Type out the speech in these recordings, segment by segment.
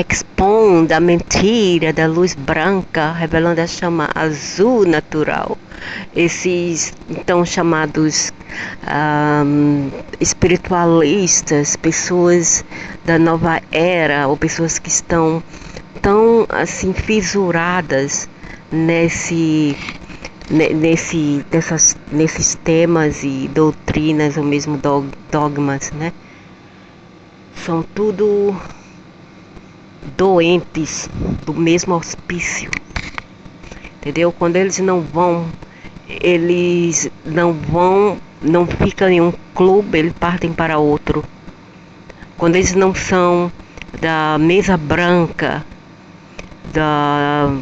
expondo a mentira da luz branca, revelando a chama azul natural. Esses então chamados espiritualistas, pessoas da nova era, ou pessoas que estão tão assim fissuradas nesses temas e doutrinas, ou mesmo dogmas, né? São tudo doentes do mesmo hospício, entendeu? Quando eles não ficam em um clube, eles partem para outro. Quando eles não são da mesa branca, da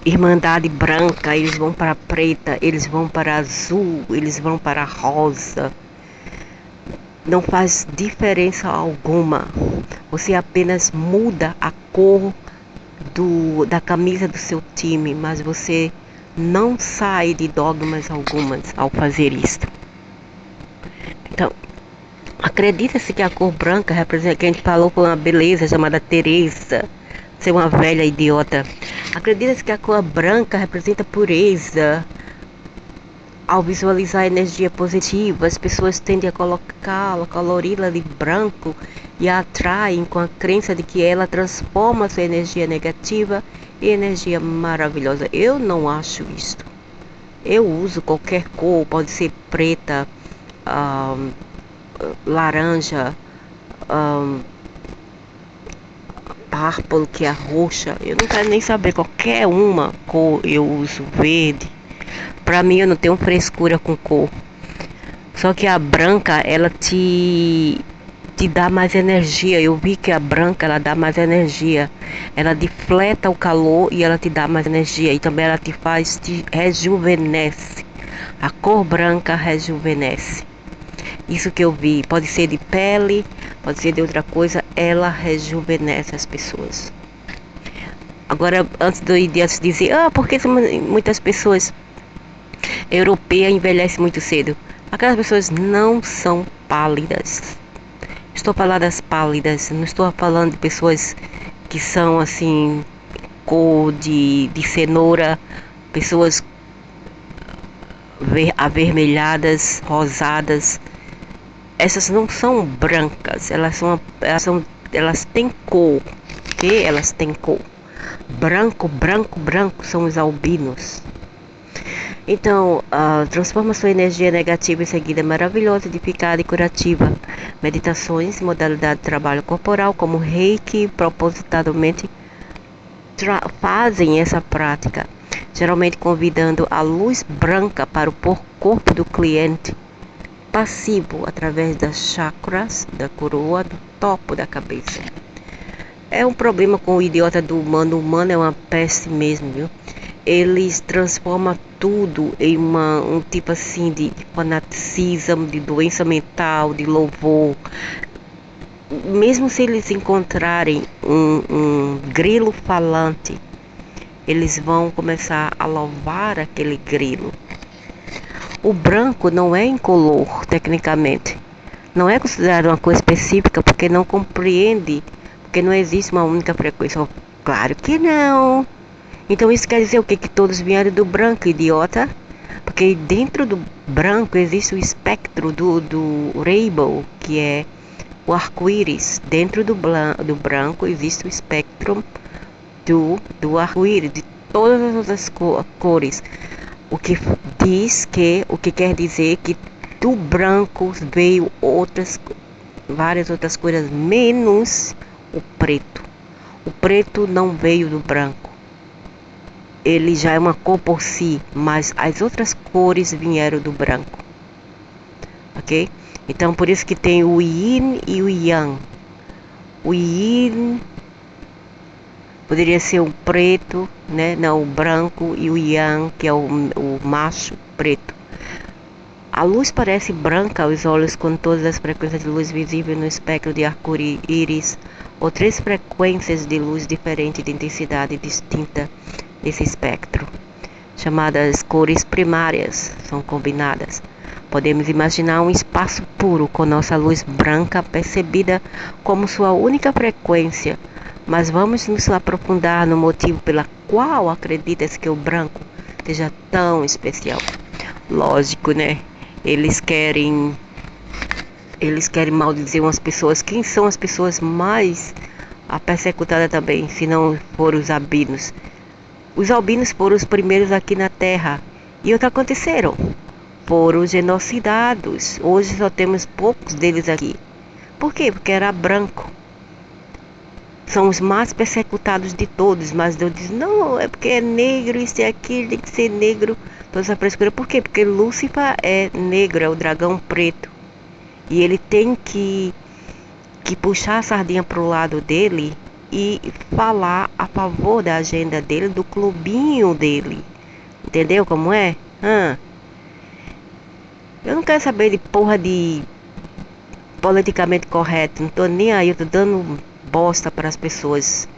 Irmandade branca, eles vão para a preta, eles vão para a azul, eles vão para a rosa. Não faz diferença alguma. Você apenas muda a cor da camisa do seu time, mas você não sai de dogmas algumas ao fazer isso. Então, acredita-se que a cor branca representa, que a gente falou com uma beleza chamada Teresa, ser uma velha idiota. Acredita-se que a cor branca representa pureza. Ao visualizar a energia positiva, as pessoas tendem a colori-la de branco e a atraem com a crença de que ela transforma sua energia negativa em energia maravilhosa. Eu não acho isto. Eu uso qualquer cor, pode ser preta, laranja, purple, que é roxa. Eu não quero nem saber, qualquer uma cor eu uso, verde. Pra mim, eu não tenho frescura com cor. Só que a branca, ela te dá mais energia. Eu vi que a branca, ela dá mais energia. Ela defleta o calor e ela te dá mais energia. E também ela te rejuvenesce. A cor branca rejuvenesce. Isso que eu vi. Pode ser de pele, pode ser de outra coisa. Ela rejuvenesce as pessoas. Agora, antes de dizer, por que muitas pessoas europeias envelhecem muito cedo? Aquelas pessoas não são pálidas. Estou falando das pálidas, não estou falando de pessoas que são assim, cor de cenoura, pessoas avermelhadas, rosadas. Essas não são brancas, elas têm cor, ok? Elas têm cor. Branco são os albinos. Então, transforma sua energia negativa em seguida maravilhosa, edificada e curativa. Meditações, modalidade de trabalho corporal, como Reiki, propositadamente fazem essa prática, geralmente convidando a luz branca para o corpo do cliente passivo, através das chakras, da coroa, do topo da cabeça. É um problema com o idiota do humano. O humano é uma peste mesmo, viu? Eles transformam tudo em um tipo assim de fanaticismo, de doença mental, de louvor. Mesmo se eles encontrarem um grilo falante, eles vão começar a louvar aquele grilo. O branco não é incolor, tecnicamente. Não é considerado uma cor específica porque não compreende, porque não existe uma única frequência. Claro que não. Então isso quer dizer o quê? Que todos vieram do branco, idiota? Porque dentro do branco existe o espectro do rainbow, que é o arco-íris. Dentro do branco existe o espectro do arco-íris, de todas as outras cores. O que quer dizer que do branco veio várias outras cores, menos o preto. O preto não veio do branco. Ele já é uma cor por si, mas as outras cores vieram do branco. Ok? Então, por isso que tem o yin e o yang. O yin poderia ser o preto, né? Não, o branco, e o yang, que é o macho preto. A luz parece branca aos olhos com todas as frequências de luz visíveis no espectro de arco-íris, ou 3 frequências de luz diferentes de intensidade distinta desse espectro, chamadas cores primárias, são combinadas. Podemos imaginar um espaço puro com nossa luz branca percebida como sua única frequência, Mas vamos nos aprofundar no motivo pela qual acreditas que o branco seja tão especial. Lógico, né? Eles querem maldizer umas pessoas. Quem são as pessoas mais persecutadas também, se não for os albinos? Os albinos foram os primeiros aqui na Terra. E o que aconteceram? Foram genocidados. Hoje só temos poucos deles aqui. Por quê? Porque era branco. São os mais persecutados de todos. Mas Deus diz, não, é porque é negro, isso e aquilo, tem que ser negro. Toda essa frescura. Por quê? Porque Lúcifer é negro, é o dragão preto. E ele tem que puxar a sardinha pro lado dele e falar a favor da agenda dele, do clubinho dele. Entendeu como é? Eu não quero saber de porra de politicamente correto. Não tô nem aí, eu tô dando bosta para as pessoas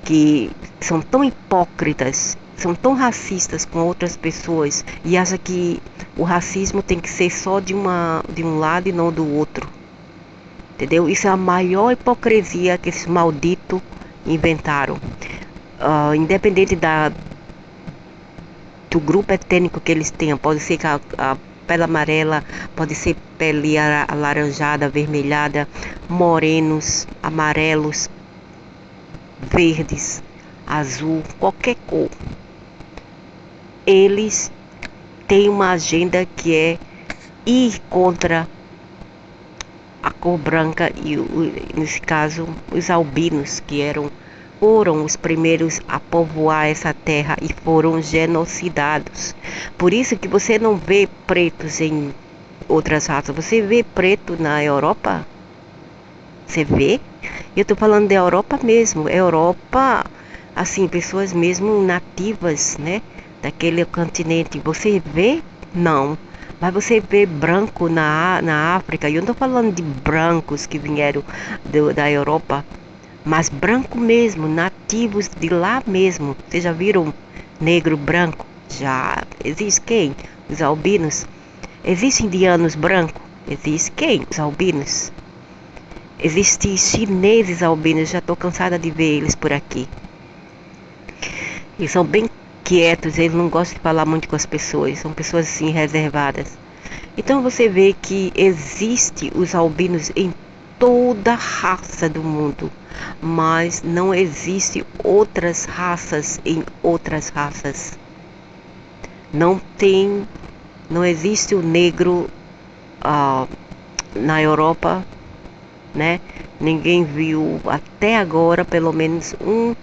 que são tão hipócritas, são tão racistas com outras pessoas e acham que o racismo tem que ser só de um lado e não do outro. Entendeu? Isso é a maior hipocrisia que esses malditos inventaram. Independente do grupo étnico que eles tenham, pode ser que a pele amarela, pode ser pele alaranjada, avermelhada, morenos, amarelos, verdes, azul, qualquer cor. Eles têm uma agenda que é ir contra a cor branca e, nesse caso, os albinos, que foram os primeiros a povoar essa terra e foram genocidados. Por isso que você não vê pretos em outras raças. Você vê preto na Europa? Você vê? Eu estou falando da Europa mesmo. Europa, assim, pessoas mesmo nativas, né? Daquele continente. Você vê? Não. Mas você vê branco na África. Eu não estou falando de brancos que vieram da Europa. Mas branco mesmo, nativos de lá mesmo. Vocês já viram negro branco? Já. Existe quem? Os albinos. Existem indianos brancos? Existe quem? Os albinos. Existem chineses albinos. Já estou cansada de ver eles por aqui. Eles são bem quietos, eles não gostam de falar muito com as pessoas. São pessoas assim reservadas. Então você vê que existe os albinos em toda raça do mundo, mas não existe outras raças em outras raças. Não existe o negro na Europa, né? Ninguém viu até agora, pelo menos um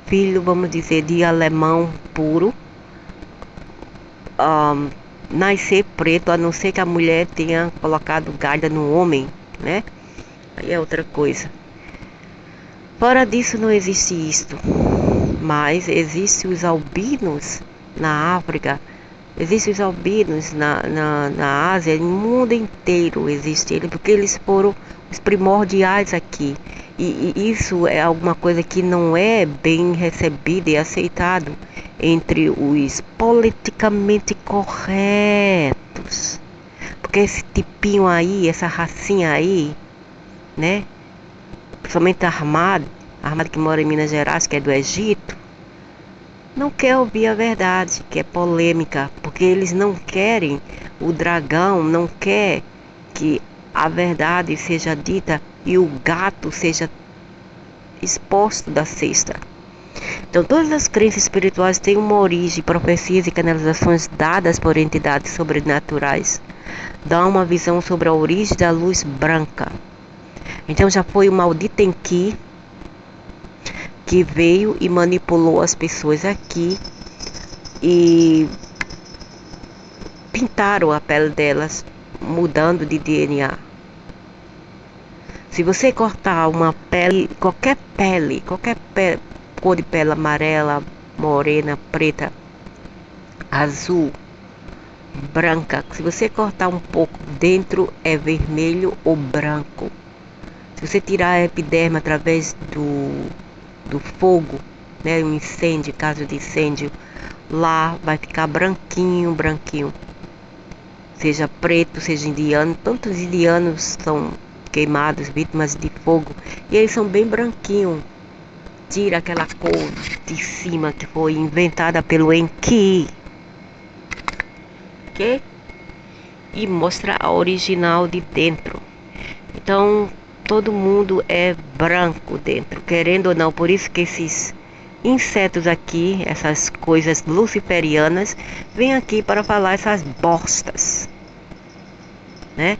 filho, vamos dizer, de alemão puro nascer preto, a não ser que a mulher tenha colocado galha no homem, né? Aí é outra coisa. Fora disso não existe isto. Mas existem os albinos na África, existem os albinos na Ásia, no mundo inteiro existe ele, porque eles foram os primordiais aqui. E isso é alguma coisa que não é bem recebido e aceitado entre os politicamente corretos. Porque esse tipinho aí, essa racinha aí, né? Principalmente armado que mora em Minas Gerais, que é do Egito, não quer ouvir a verdade, que é polêmica, porque eles não querem, o dragão não quer que a verdade seja dita e o gato seja exposto da cesta. Então todas as crenças espirituais têm uma origem, profecias e canalizações dadas por entidades sobrenaturais. Dá uma visão sobre a origem da luz branca. Então já foi o maldito Enki que veio e manipulou as pessoas aqui e pintaram a pele delas, mudando de DNA. Se você cortar uma pele, qualquer cor de pele amarela, morena, preta, azul, branca, se você cortar um pouco, dentro é vermelho ou branco. Se você tirar a epiderme através do fogo, né, um incêndio, caso de incêndio, lá vai ficar branquinho. Seja preto, seja indiano, tantos indianos são queimados, vítimas de fogo, e eles são bem branquinhos. tira aquela cor de cima que foi inventada pelo Enki, ok? E mostra a original de dentro. Então todo mundo é branco dentro, querendo ou não. Por isso que esses insetos aqui, essas coisas luciferianas, vêm aqui para falar essas bostas, né?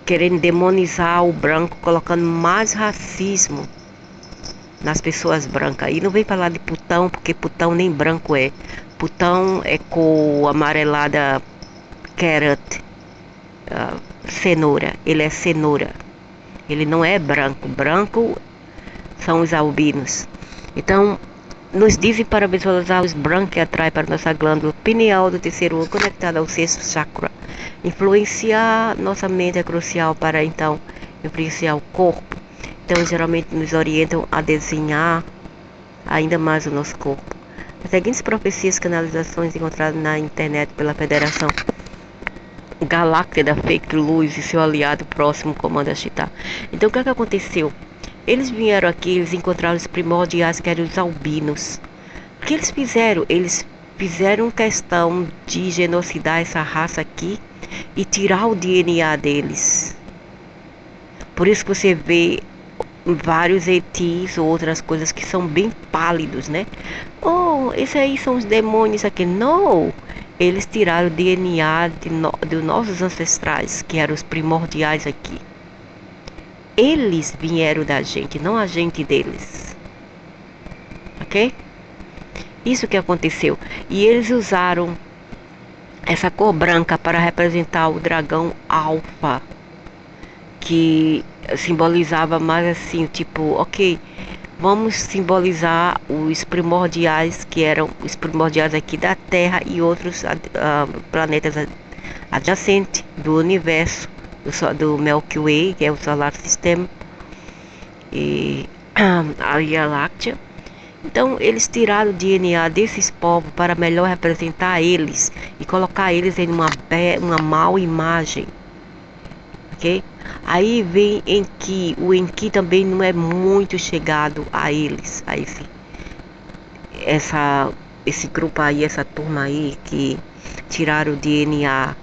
Querendo demonizar o branco, colocando mais racismo nas pessoas brancas. E não vem falar de putão, porque putão nem branco é. Putão é cor amarelada, carrot, cenoura. Ele é cenoura. Ele não é branco. Branco são os albinos. Então, nos dizem para visualizar os brancos que atrai para nossa glândula pineal do terceiro olho conectada ao sexto chakra. Influenciar nossa mente é crucial para então influenciar o corpo. Então, geralmente nos orientam a desenhar ainda mais o nosso corpo. As seguintes profecias canalizações encontradas na internet pela Federação Galáctica da Fake Luz e seu aliado próximo Comando Ashtar. Então o que aconteceu? Eles vieram aqui, eles encontraram os primordiais que eram os albinos. O que eles fizeram? Eles fizeram questão de genocidar essa raça aqui e tirar o DNA deles. Por isso que você vê vários ETs ou outras coisas que são bem pálidos, né? Oh, esses aí são os demônios aqui. Não! Eles tiraram o DNA de nossos ancestrais, que eram os primordiais aqui. Eles vieram da gente, não a gente deles. Ok? Isso que aconteceu. E eles usaram essa cor branca para representar o dragão alfa, que simbolizava mais assim, tipo, ok, vamos simbolizar os primordiais, que eram os primordiais aqui da Terra e outros planetas adjacentes do universo, do Milky Way, que é o Solar System, e a Via Láctea. Então eles tiraram o DNA desses povos para melhor representar eles e colocar eles em uma mau imagem, ok? Aí vem Enki. O Enki também não é muito chegado a eles, a esse grupo aí, essa turma aí que tiraram o DNA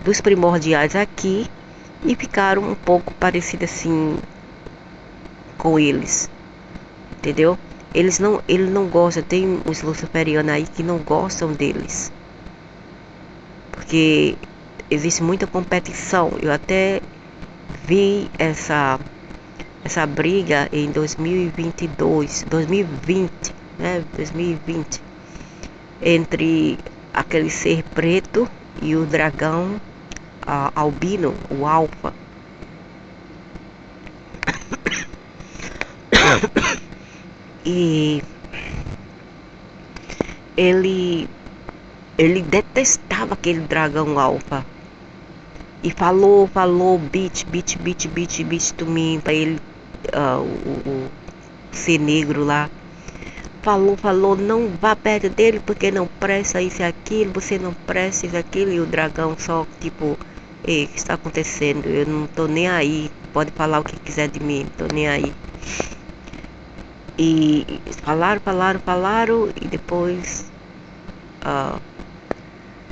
dos primordiais aqui e ficaram um pouco parecidos assim com eles, entendeu? Ele não gosta, tem os luciferianos aí que não gostam deles, porque existe muita competição. Eu até vi essa briga em 2022, 2020, né? 2020, entre aquele ser preto e o dragão albino, o alfa. E ele detestava aquele dragão alfa. E falou, bitch to me, pra ele, o ser negro lá. Falou, não vá perto dele porque não presta isso e aquilo, você não presta isso e aquilo. E o dragão só, tipo, ei, o que está acontecendo? Eu não tô nem aí, pode falar o que quiser de mim, não tô nem aí. E falaram, e depois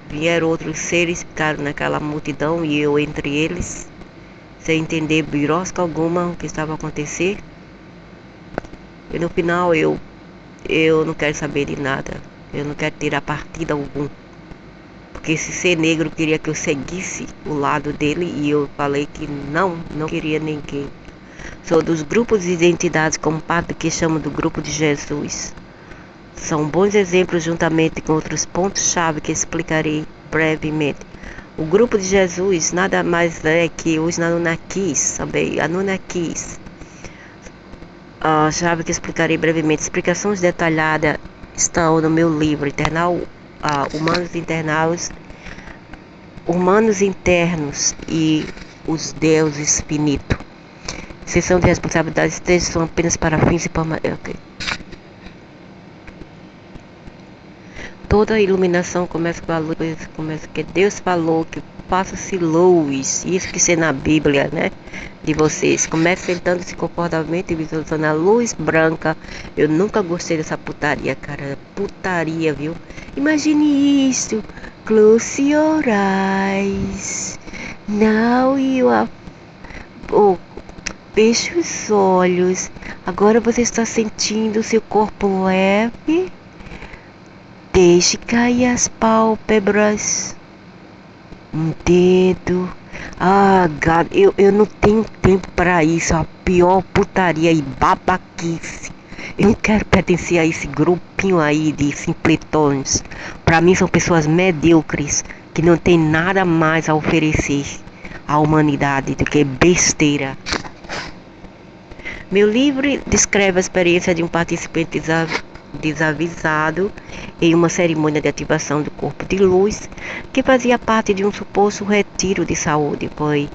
vieram outros seres, ficaram naquela multidão e eu entre eles, sem entender birosca alguma o que estava a acontecer. E no final eu não quero saber de nada, eu não quero tirar partida algum, porque esse ser negro queria que eu seguisse o lado dele e eu falei que não queria ninguém. Sou dos grupos de identidades como parte do que chamo do grupo de Jesus. São bons exemplos juntamente com outros pontos-chave que explicarei brevemente. O grupo de Jesus nada mais é que os Anunnakis, também, Anunnakis. A chave que explicarei brevemente. Explicações detalhadas estão no meu livro Eternal, Humanos Internos e os Deuses Finitos. Seção de responsabilidades são apenas para fins e permanentes. Toda iluminação começa com a luz, começa que Deus falou que faça-se luz. Isso que ser na Bíblia, né? De vocês. Comece sentando esse comportamento e visualizando a luz branca. Eu nunca gostei dessa putaria, cara. Putaria, viu? Imagine isso. Close your eyes. Now you are... Oh, feche os olhos. Agora você está sentindo seu corpo leve. Deixe cair as pálpebras. Um dedo. Ah, God, eu não tenho tempo para isso. A pior putaria e babaquice. Eu não quero pertencer a esse grupinho aí de simpletões. Para mim são pessoas medíocres que não tem nada mais a oferecer à humanidade do que besteira. Meu livro descreve a experiência de um participante desavisado em uma cerimônia de ativação do corpo de luz que fazia parte de um suposto retiro de saúde. Foi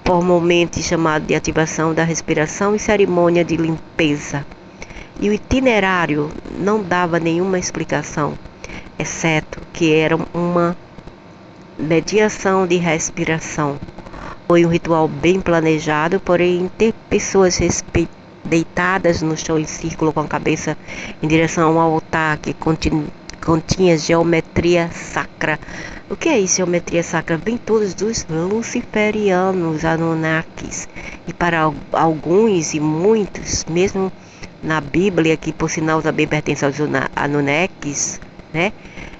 formalmente chamado de ativação da respiração e cerimônia de limpeza. E o itinerário não dava nenhuma explicação, exceto que era uma mediação de respiração. Foi um ritual bem planejado, porém ter pessoas deitadas no chão em círculo com a cabeça em direção ao altar que continha geometria sacra. O que é isso, geometria sacra? Vem todos dos luciferianos, Anunnakis, e para alguns e muitos, mesmo na Bíblia, que por sinal também pertence aos Anunnakis, né?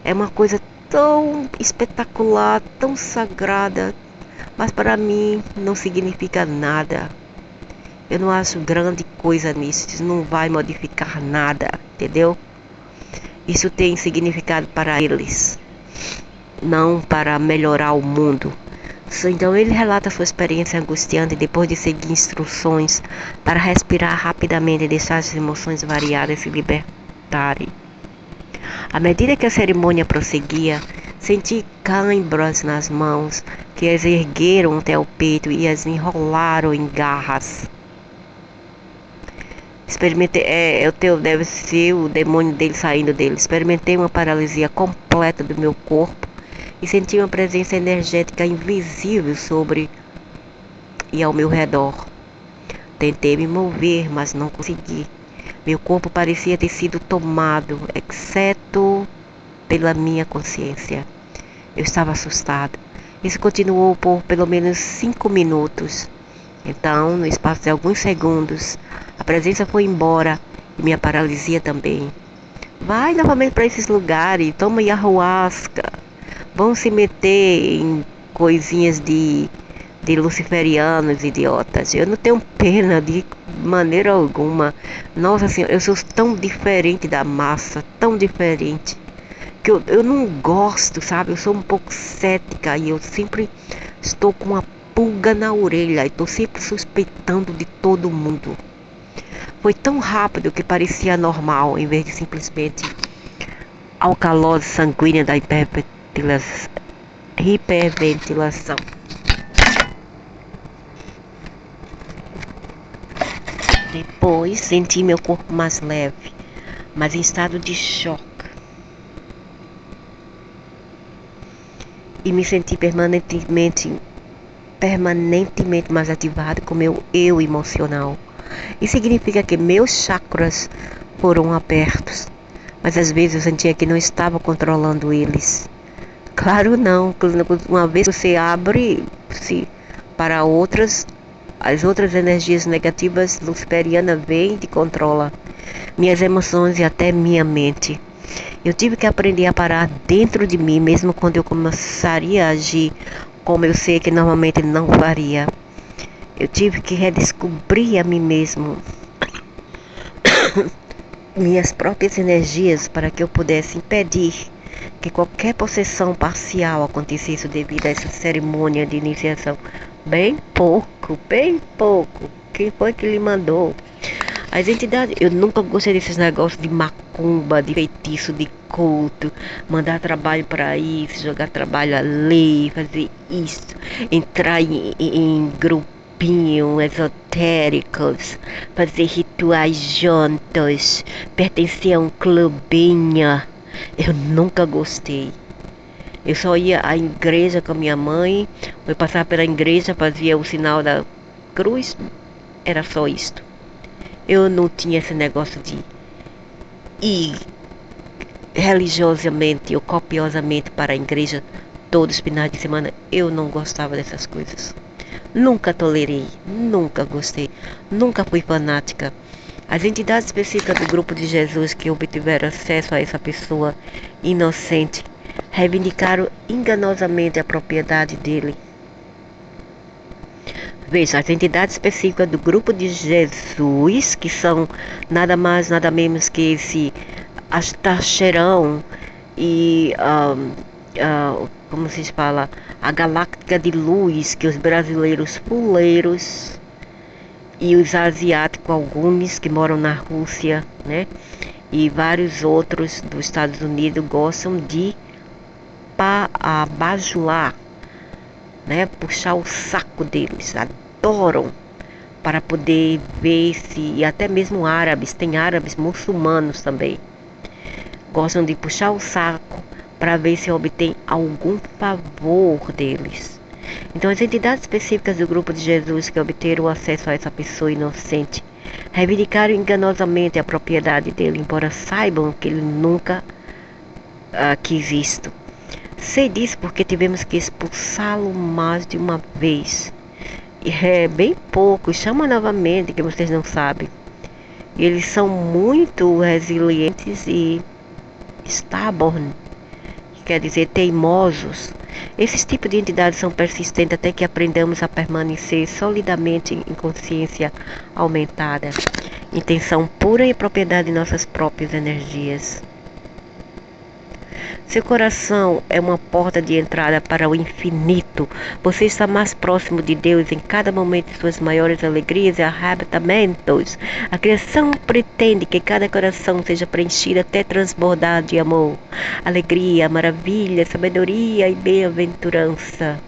É uma coisa tão espetacular, tão sagrada, mas para mim não significa nada. Eu não acho grande coisa nisso, isso não vai modificar nada, entendeu? Isso tem significado para eles, não para melhorar o mundo. Então ele relata sua experiência angustiante depois de seguir instruções para respirar rapidamente e deixar as emoções variadas se libertarem. À medida que a cerimônia prosseguia, senti cãibras nas mãos que as ergueram até o peito e as enrolaram em garras. Experimentei, deve ser o demônio dele saindo dele. Experimentei uma paralisia completa do meu corpo e senti uma presença energética invisível sobre e ao meu redor. Tentei me mover, mas não consegui. Meu corpo parecia ter sido tomado, exceto pela minha consciência. Eu estava assustado. Isso continuou por pelo menos 5 minutos. Então, no espaço de alguns segundos, a presença foi embora e minha paralisia também. Vai novamente para esses lugares, toma ayahuasca. Vão se meter em coisinhas de luciferianos idiotas. Eu não tenho pena de maneira alguma. Nossa Senhora, eu sou tão diferente da massa, tão diferente, que eu não gosto, sabe? Eu sou um pouco cética e eu sempre estou com uma pulga na orelha e estou sempre suspeitando de todo mundo. Foi tão rápido que parecia normal, em vez de simplesmente alcalose sanguínea da hiperventilação. Depois senti meu corpo mais leve, mas em estado de choque. E me senti permanentemente mais ativado com meu eu emocional. Isso significa que meus chakras foram abertos, mas às vezes eu sentia que não estava controlando eles. Claro não, uma vez você abre-se para outras, as outras energias negativas luciferianas vêm e te controlam. Minhas emoções e até minha mente. Eu tive que aprender a parar dentro de mim, mesmo quando eu começaria a agir como eu sei que normalmente não faria. Eu tive que redescobrir a mim mesmo, minhas próprias energias, para que eu pudesse impedir que qualquer possessão parcial acontecesse devido a essa cerimônia de iniciação. Bem pouco. Quem foi que lhe mandou? As entidades, eu nunca gostei desses negócios de macumba, de feitiço, de culto, mandar trabalho para isso, jogar trabalho ali, fazer isso, entrar em grupinhos esotéricos, fazer rituais juntos, pertencer a um clubinho. Eu nunca gostei. Eu só ia à igreja com a minha mãe, eu passava pela igreja, fazia o sinal da cruz, era só isto. Eu não tinha esse negócio de ir religiosamente ou copiosamente para a igreja todos os finais de semana. Eu não gostava dessas coisas. Nunca tolerei, nunca gostei, nunca fui fanática. As entidades específicas do grupo de Jesus que obtiveram acesso a essa pessoa inocente reivindicaram enganosamente a propriedade dele. Veja, as entidades específicas do grupo de Jesus, que são nada mais, nada menos que esse Astacherão e como se fala, a galáctica de luz que os brasileiros fuleiros e os asiáticos, alguns que moram na Rússia, né, e vários outros dos Estados Unidos gostam de bajular, né, puxar o saco deles, adoram, para poder ver se, e até mesmo árabes, tem árabes muçulmanos também, gostam de puxar o saco para ver se obtém algum favor deles. Então, as entidades específicas do grupo de Jesus que obteram acesso a essa pessoa inocente reivindicaram enganosamente a propriedade dele, embora saibam que ele nunca quis isto. Sei disso porque tivemos que expulsá-lo mais de uma vez. E é bem pouco, chama novamente, que vocês não sabem. E eles são muito resilientes e stubborn, que quer dizer teimosos. Esses tipos de entidades são persistentes até que aprendamos a permanecer solidamente em consciência aumentada, intenção pura e propriedade de nossas próprias energias. Seu coração é uma porta de entrada para o infinito. Você está mais próximo de Deus em cada momento de suas maiores alegrias e arrebatamentos. A criação pretende que cada coração seja preenchido até transbordar de amor, alegria, maravilha, sabedoria e bem-aventurança.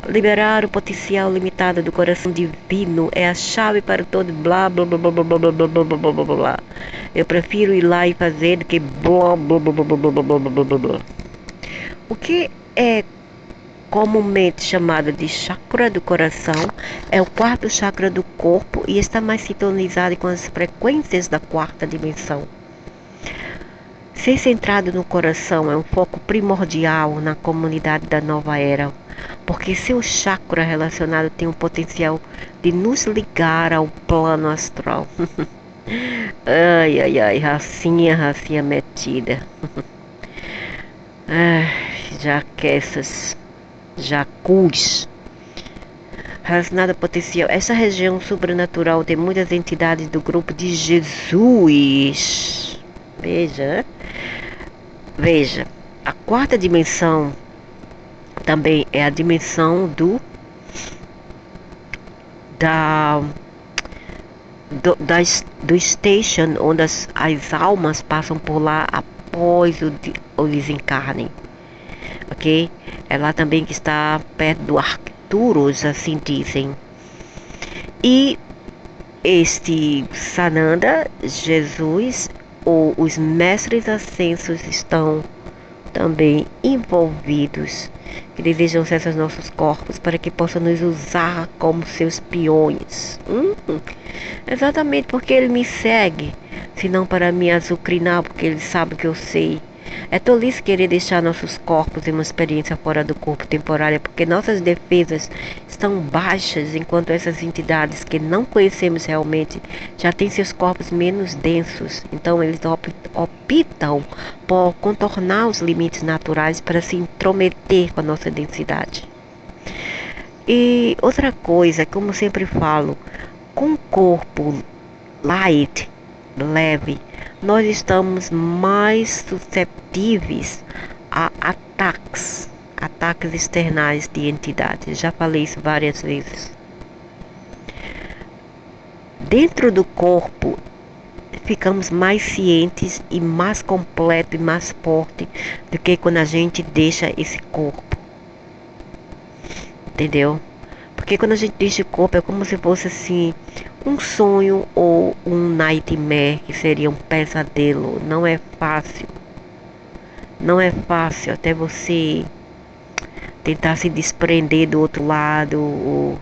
Liberar o potencial limitado do coração divino é a chave para todo blá blá blá blá blá blá blá blá blá blá blá blá. Eu prefiro ir lá e fazer do que blá blá blá blá blá blá blá blá blá. O que é comumente chamado de chakra do coração é o quarto chakra do corpo e está mais sintonizado com as frequências da quarta dimensão. Ser centrado no coração é um foco primordial na comunidade da nova era, porque seu chakra relacionado tem o potencial de nos ligar ao plano astral. Ai, ai, ai, racinha metida. Ai, já que essas jacus. Relacionada ao potencial, essa região sobrenatural tem muitas entidades do grupo de Jesus. Veja, a quarta dimensão também é a dimensão do station onde as almas passam por lá após o desencarne, ok? É lá também que está perto do Arcturus, assim dizem. E este Sananda, Jesus, ou os mestres ascensos estão também envolvidos, que desejam acesso aos nossos corpos para que possam nos usar como seus peões. Exatamente porque ele me segue, senão para me azucrinar, porque ele sabe que eu sei. É tolice querer deixar nossos corpos em uma experiência fora do corpo temporária, porque nossas defesas estão baixas, enquanto essas entidades que não conhecemos realmente já têm seus corpos menos densos. Então eles optam por contornar os limites naturais para se intrometer com a nossa densidade. E outra coisa, como sempre falo, com o corpo light, leve, nós estamos mais susceptíveis a ataques externais de entidades. Já falei isso várias vezes. Dentro do corpo, ficamos mais cientes e mais completo e mais forte do que quando a gente deixa esse corpo. Entendeu? Porque quando a gente deixa o corpo é como se fosse assim um sonho ou um nightmare, que seria um pesadelo. Não é fácil Não é fácil até você tentar se desprender do outro lado, ou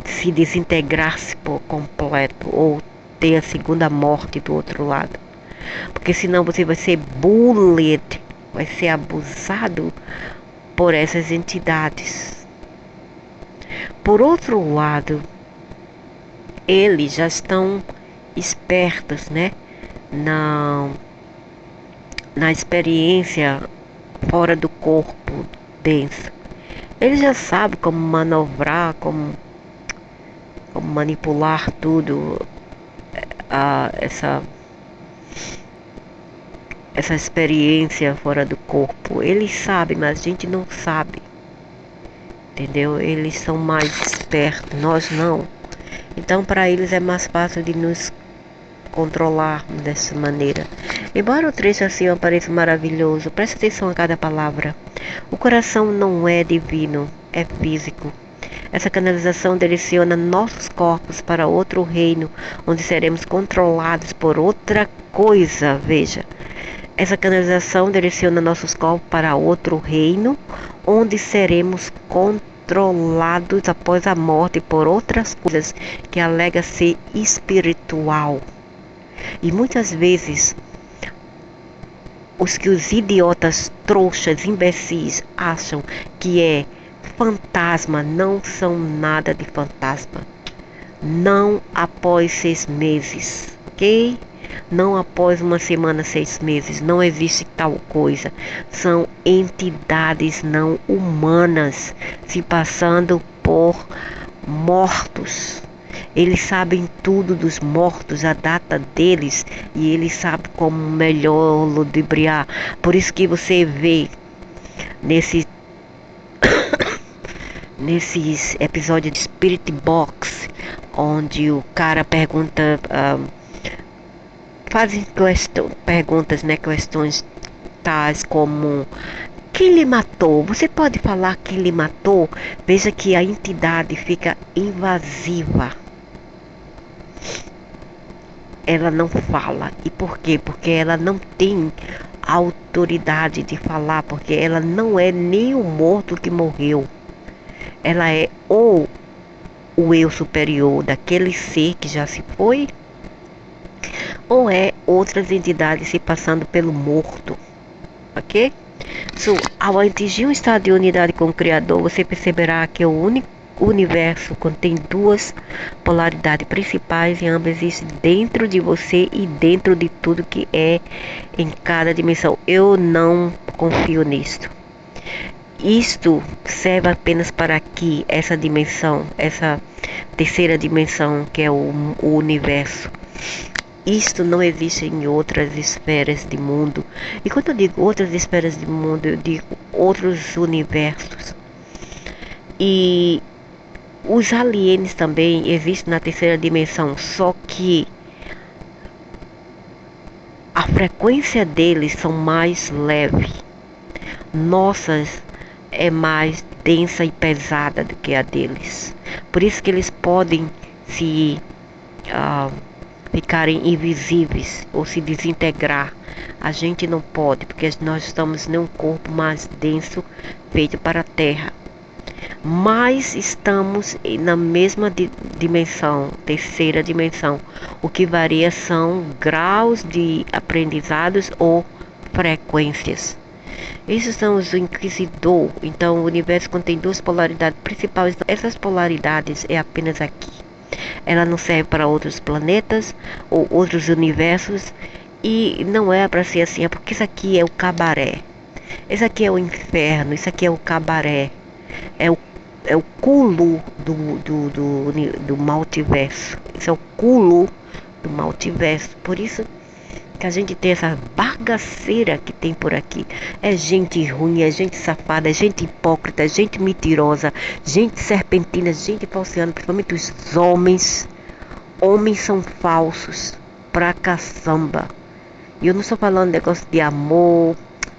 se desintegrar-se por completo, ou ter a segunda morte do outro lado. Porque senão você vai ser bullied, vai ser abusado por essas entidades. Por outro lado, eles já estão espertos, né? Na experiência fora do corpo denso. Ele já sabe como manobrar, como manipular tudo, essa experiência fora do corpo. Eles sabem, mas a gente não sabe. Entendeu? Eles são mais espertos, nós não. Então para eles é mais fácil de nos controlar dessa maneira. Embora o trecho assim pareça maravilhoso, preste atenção a cada palavra. O coração não é divino, é físico. Essa canalização direciona nossos corpos para outro reino, onde seremos controlados por outra coisa. Veja, essa canalização direciona nossos corpos para outro reino, onde seremos controlados após a morte por outras coisas que alega ser espiritual. E muitas vezes os idiotas, trouxas, imbecis acham que é fantasma, não são nada de fantasma. Não após 6 meses, ok? Não após uma semana, 6 meses, não existe tal coisa. São entidades não humanas se passando por mortos. Eles sabem tudo dos mortos, a data deles, e eles sabem como melhor ludibriar. Por isso que você vê nesses episódios de Spirit Box, onde o cara pergunta, fazem perguntas, né, questões tais como: quem lhe matou? Você pode falar quem lhe matou? Veja que a entidade fica invasiva. Ela não fala. E por quê? Porque ela não tem autoridade de falar, porque ela não é nem o morto que morreu. Ela é ou o eu superior daquele ser que já se foi, ou é outras entidades se passando pelo morto, ok? Ao atingir um estado de unidade com o Criador, você perceberá que o universo contém duas polaridades principais e ambas existem dentro de você e dentro de tudo que é em cada dimensão. Eu não confio nisto. Isto serve apenas para que essa dimensão, essa terceira dimensão que é o universo, isto não existe em outras esferas de mundo. E quando eu digo outras esferas de mundo, eu digo outros universos. E os aliens também existem na terceira dimensão, só que a frequência deles são mais leve. Nossas é mais densa e pesada do que a deles. Por isso que eles podem se ficarem invisíveis ou se desintegrar. A gente não pode, porque nós estamos em um corpo mais denso feito para a Terra. Mas estamos na mesma dimensão, terceira dimensão. O que varia são graus de aprendizados ou frequências. Esses são os inquisidor. Então o universo contém duas polaridades principais. Essas polaridades é apenas aqui. Ela não serve para outros planetas ou outros universos. E não é para ser assim, é porque isso aqui é o cabaré. Esse aqui é o inferno, isso aqui é o cabaré. É o culo do multiverso. Isso é o culo do multiverso. Por isso que a gente tem essa bagaceira que tem por aqui. É gente ruim, é gente safada, é gente hipócrita, é gente mentirosa, gente serpentina, gente falseando, principalmente os homens. Homens são falsos pra caçamba. E eu não estou falando negócio de amor,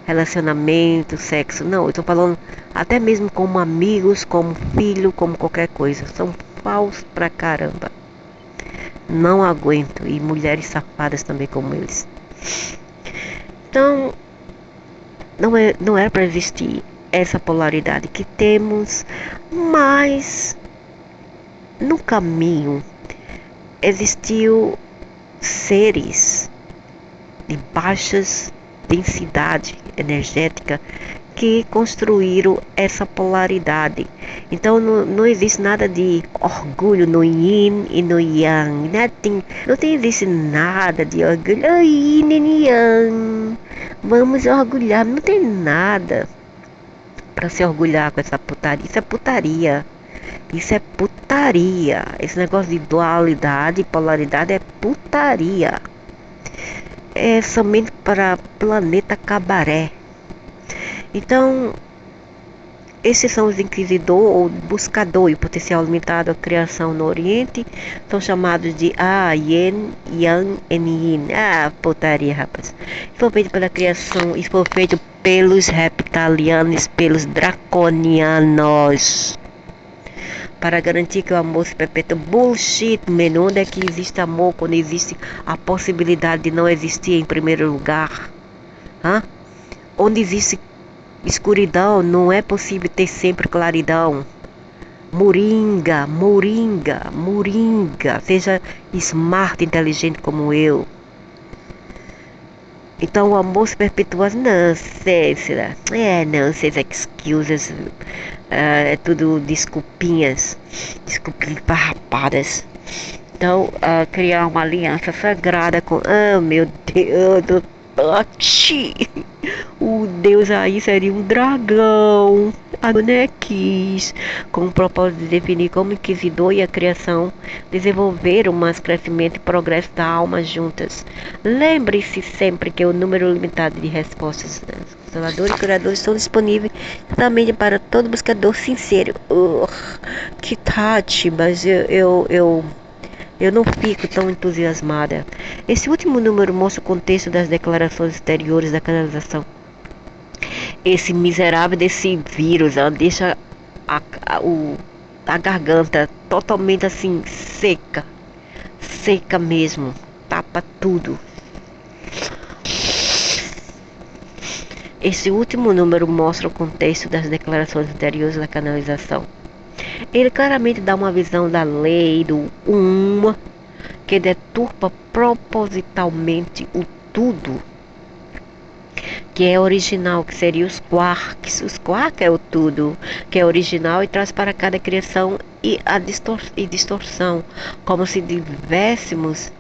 relacionamento, sexo, não. Eu estou falando até mesmo como amigos, como filho, como qualquer coisa. São falsos pra caramba. Não aguento. E mulheres safadas também como eles. Então, não era para existir essa polaridade que temos, mas no caminho existiu seres de baixas densidade energética que construíram essa polaridade. Então não existe nada de orgulho no yin e no yang. Não existe nada de orgulho. Oh, yin e yang. Vamos orgulhar. Não tem nada para se orgulhar com essa putaria. Isso é putaria. Isso é putaria. Esse negócio de dualidade e polaridade é putaria. É somente para planeta cabaré. Então, esses são os inquisidor ou buscador e o potencial limitado à criação no Oriente. São chamados de Yin, Yang e Yin. Putaria, rapaz. Isso foi feito pela criação, isso foi feito pelos reptilianos, pelos draconianos. Para garantir que o amor se perpetua. Bullshit, menino. Onde é que existe amor quando existe a possibilidade de não existir em primeiro lugar? Onde existe escuridão, não é possível ter sempre claridão. Moringa. Seja smart, inteligente como eu. Então o amor se perpetua. Não sei, excuses. É tudo desculpinhas farrapadas. Então, criar uma aliança sagrada com... meu Deus, o Deus aí seria um dragão, a bonequis, com o propósito de definir como o Inquisidor e a criação desenvolveram mais crescimento e progresso da alma juntas. Lembre-se sempre que o número limitado de respostas dos consoladores e curadores estão disponíveis também para todo buscador sincero. Que tati, mas eu não fico tão entusiasmada. Esse último número mostra o contexto das declarações exteriores da canalização. Esse miserável desse vírus deixa a garganta totalmente assim seca mesmo, tapa tudo. Esse último número mostra o contexto das declarações exteriores da canalização. Ele claramente dá uma visão da lei do que deturpa propositalmente o tudo que é original, que seria os quarks. Os quarks é o tudo que é original e traz para cada criação e a distorção, como se tivéssemos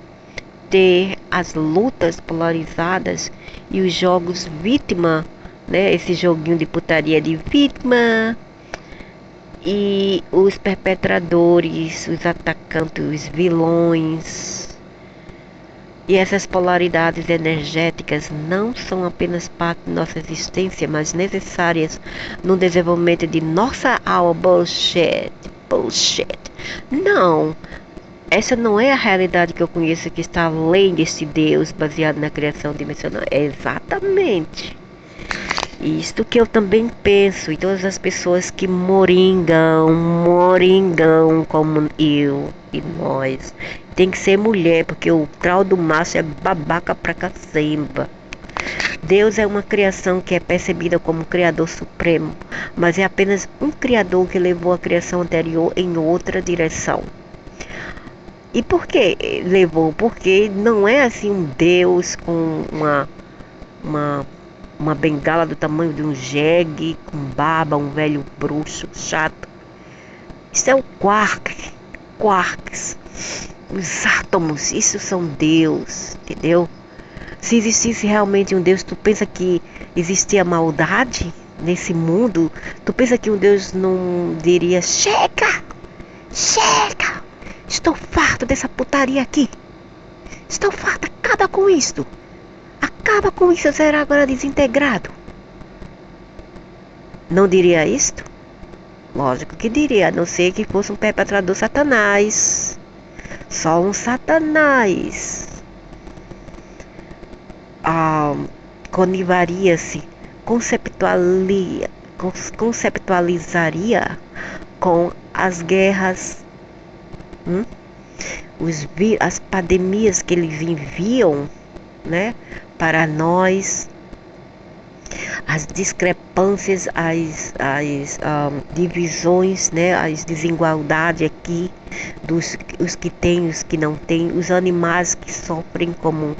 ter as lutas polarizadas e os jogos vítima, né? Esse joguinho de putaria de vítima. E os perpetradores, os atacantes, os vilões. E essas polaridades energéticas não são apenas parte de nossa existência, mas necessárias no desenvolvimento de nossa alma. Bullshit. Não, essa não é a realidade que eu conheço, que está além desse Deus baseado na criação dimensional. É exatamente isto que eu também penso, e todas as pessoas que moringam como eu e nós. Tem que ser mulher, porque o grau do macho é babaca pra cacemba. Deus é uma criação que é percebida como Criador Supremo, mas é apenas um Criador que levou a criação anterior em outra direção. E por que levou? Porque não é assim um Deus com uma bengala do tamanho de um jegue, com barba, um velho bruxo chato. Isso é o quarks. Os átomos, isso são Deus, entendeu? Se existisse realmente um Deus, tu pensa que existia maldade nesse mundo? Tu pensa que um Deus não diria: chega, estou farto dessa putaria aqui, estou farto, acaba com isso, eu será agora desintegrado? Não diria isto? Lógico que diria, a não ser que fosse um perpetrador satanás. Só um satanás conivaria-se, conceptualizaria com as guerras, as pandemias que eles enviam, né, para nós, as discrepâncias, as divisões, né, as desigualdades aqui, dos os que têm, os que não têm, os animais que sofrem como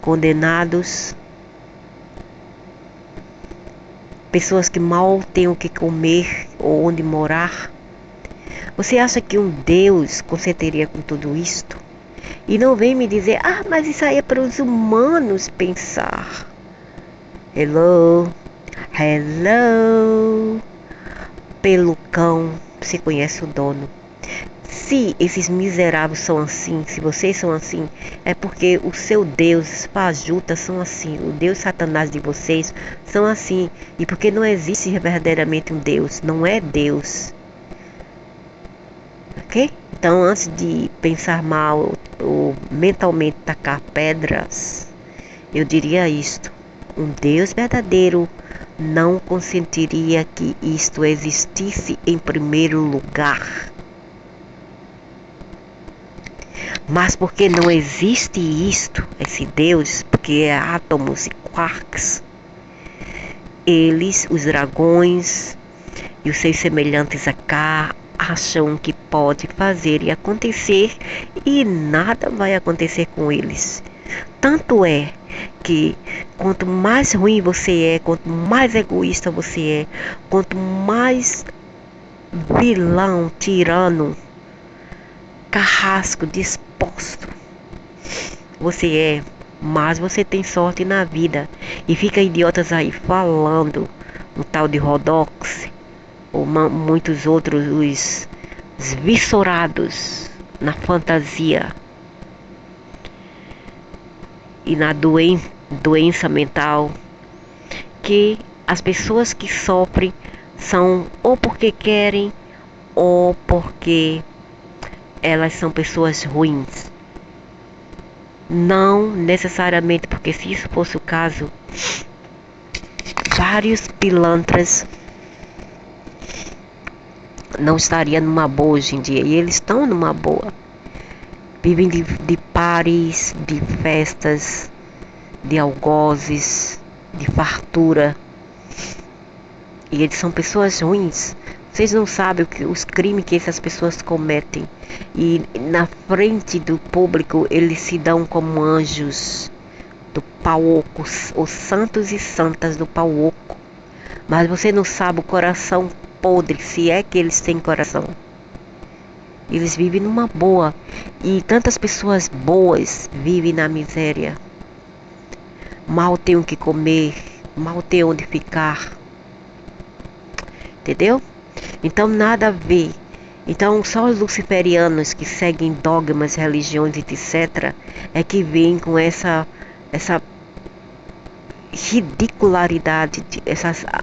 condenados, pessoas que mal têm o que comer ou onde morar. Você acha que um Deus consentiria com tudo isto? E não vem me dizer, mas isso aí é para os humanos pensar. Hello, hello. Pelo cão se conhece o dono. Se esses miseráveis são assim, se vocês são assim, é porque o seu Deus fajuta são assim, o Deus Satanás de vocês são assim, e porque não existe verdadeiramente um Deus, não é Deus, ok? Então, antes de pensar mal ou mentalmente tacar pedras, eu diria isto: um Deus verdadeiro não consentiria que isto existisse em primeiro lugar. Mas porque não existe isto, esse Deus, porque é átomos e quarks, eles, os dragões e os seus semelhantes a cá, acham que pode fazer e acontecer, e nada vai acontecer com eles. Tanto é que quanto mais ruim você é, quanto mais egoísta você é, quanto mais vilão, tirano, carrasco, disposto você é, mais você tem sorte na vida. E fica idiotas aí falando no tal de Rodox ou muitos outros, os vissorados na fantasia e na doença mental, que as pessoas que sofrem são ou porque querem ou porque elas são pessoas ruins. Não necessariamente, porque se isso fosse o caso, vários pilantras não estariam numa boa hoje em dia. E eles estão numa boa. Vivem de pares, de festas, de algozes, de fartura. E eles são pessoas ruins. Vocês não sabem os crimes que essas pessoas cometem. E na frente do público eles se dão como anjos do pau oco, os santos e santas do pau oco. Mas você não sabe o coração podre, se é que eles têm coração. Eles vivem numa boa. E tantas pessoas boas vivem na miséria. Mal tem o que comer, mal tem onde ficar. Entendeu? Então nada a ver. Então só os luciferianos que seguem dogmas, religiões, etc. é que vêm com essa ridicularidade,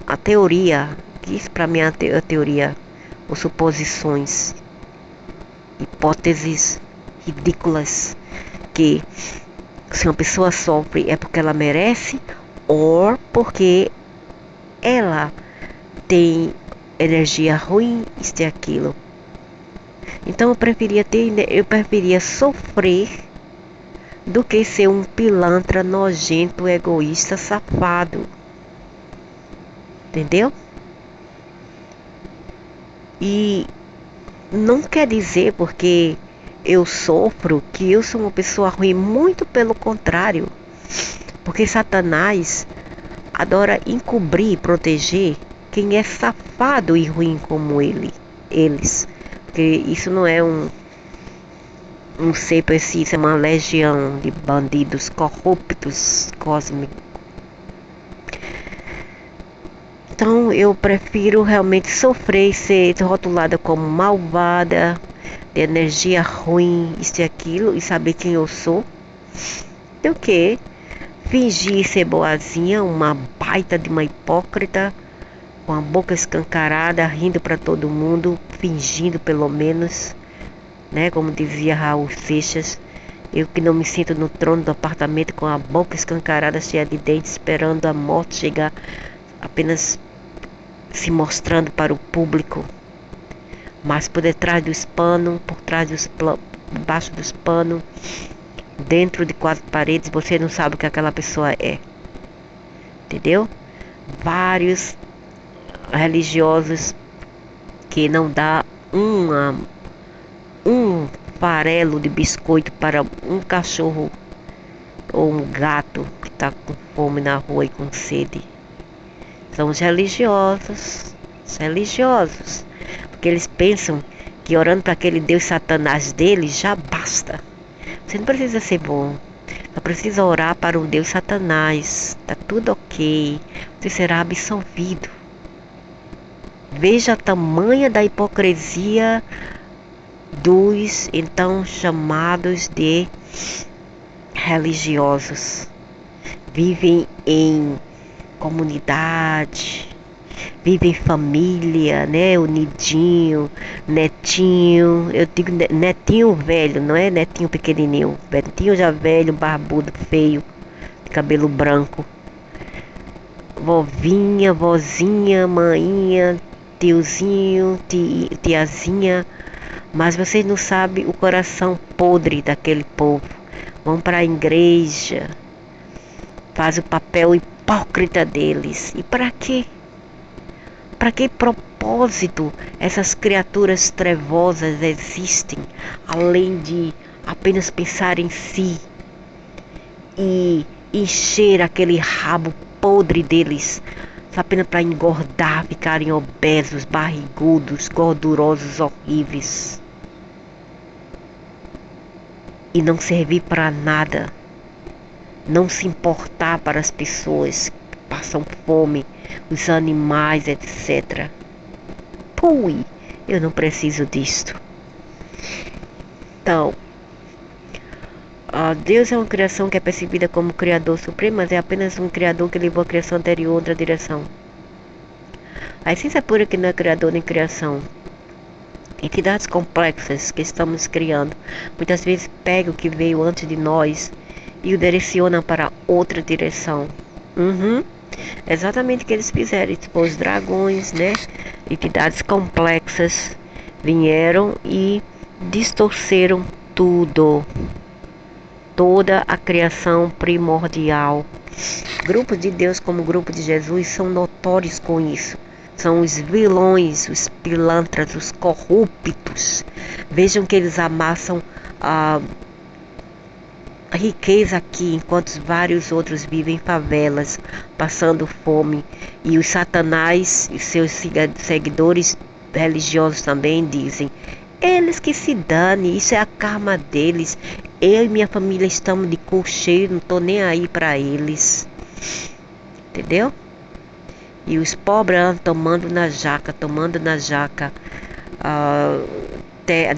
a teoria, que isso para mim é a teoria, ou suposições, hipóteses ridículas, que se uma pessoa sofre é porque ela merece ou porque ela tem energia ruim, isto e aquilo. Então eu preferia sofrer do que ser um pilantra nojento, egoísta, safado. Entendeu? E não quer dizer porque eu sofro que eu sou uma pessoa ruim, muito pelo contrário. Porque Satanás adora encobrir e proteger quem é safado e ruim como eles. Porque isso não é um ser preciso, isso é uma legião de bandidos corruptos cósmicos. Então eu prefiro realmente sofrer e ser rotulada como malvada, de energia ruim, isso e aquilo, e saber quem eu sou, do que fingir ser boazinha, uma baita de uma hipócrita, com a boca escancarada, rindo para todo mundo, fingindo pelo menos, né? Como dizia Raul Seixas, eu que não me sinto no trono do apartamento com a boca escancarada, cheia de dentes, esperando a morte chegar, apenas se mostrando para o público, mas por detrás dos panos, por baixo dos panos, dentro de quatro paredes, você não sabe o que aquela pessoa é, entendeu? vários religiosos que não dá um farelo de biscoito para um cachorro ou um gato que está com fome na rua e com sede. São os religiosos, porque eles pensam que orando para aquele Deus Satanás deles já basta. Você não precisa ser bom, só precisa orar para o Deus Satanás, tá tudo ok, você será absolvido. Veja a tamanha da hipocrisia dos então chamados de religiosos. Vivem em comunidade, vivem em família, né? Unidinho, netinho. Eu digo netinho velho, não é netinho pequenininho. Netinho já velho, barbudo, feio, de cabelo branco. Vovinha, vozinha, mainha, tiozinho, tiazinha. Mas vocês não sabem o coração podre daquele povo. Vão para a igreja, faz o papel hipócrita deles. E para quê? Para que propósito essas criaturas trevosas existem, além de apenas pensar em si e encher aquele rabo podre deles, apenas para engordar, ficarem obesos, barrigudos, gordurosos, horríveis e não servir para nada, não se importar para as pessoas que passam fome, os animais, etc. Pui, eu não preciso disto. Então, Deus é uma criação que é percebida como Criador Supremo, mas é apenas um Criador que levou a criação anterior a outra direção. A essência pura que não é Criador nem criação. Entidades complexas que estamos criando, muitas vezes pegam o que veio antes de nós e o direcionam para outra direção. Exatamente o que eles fizeram. Tipo, os dragões, né? Entidades complexas vieram e distorceram tudo. Toda a criação primordial. Grupos de Deus como o grupo de Jesus são notórios com isso. São os vilões, os pilantras, os corruptos. Vejam que eles amassam a riqueza aqui, enquanto vários outros vivem em favelas, passando fome. E os satanás e seus seguidores religiosos também dizem: eles que se dane, isso é a karma deles. Eu e minha família estamos de cu cheio, não tô nem aí para eles. Entendeu? E os pobres andam tomando na jaca,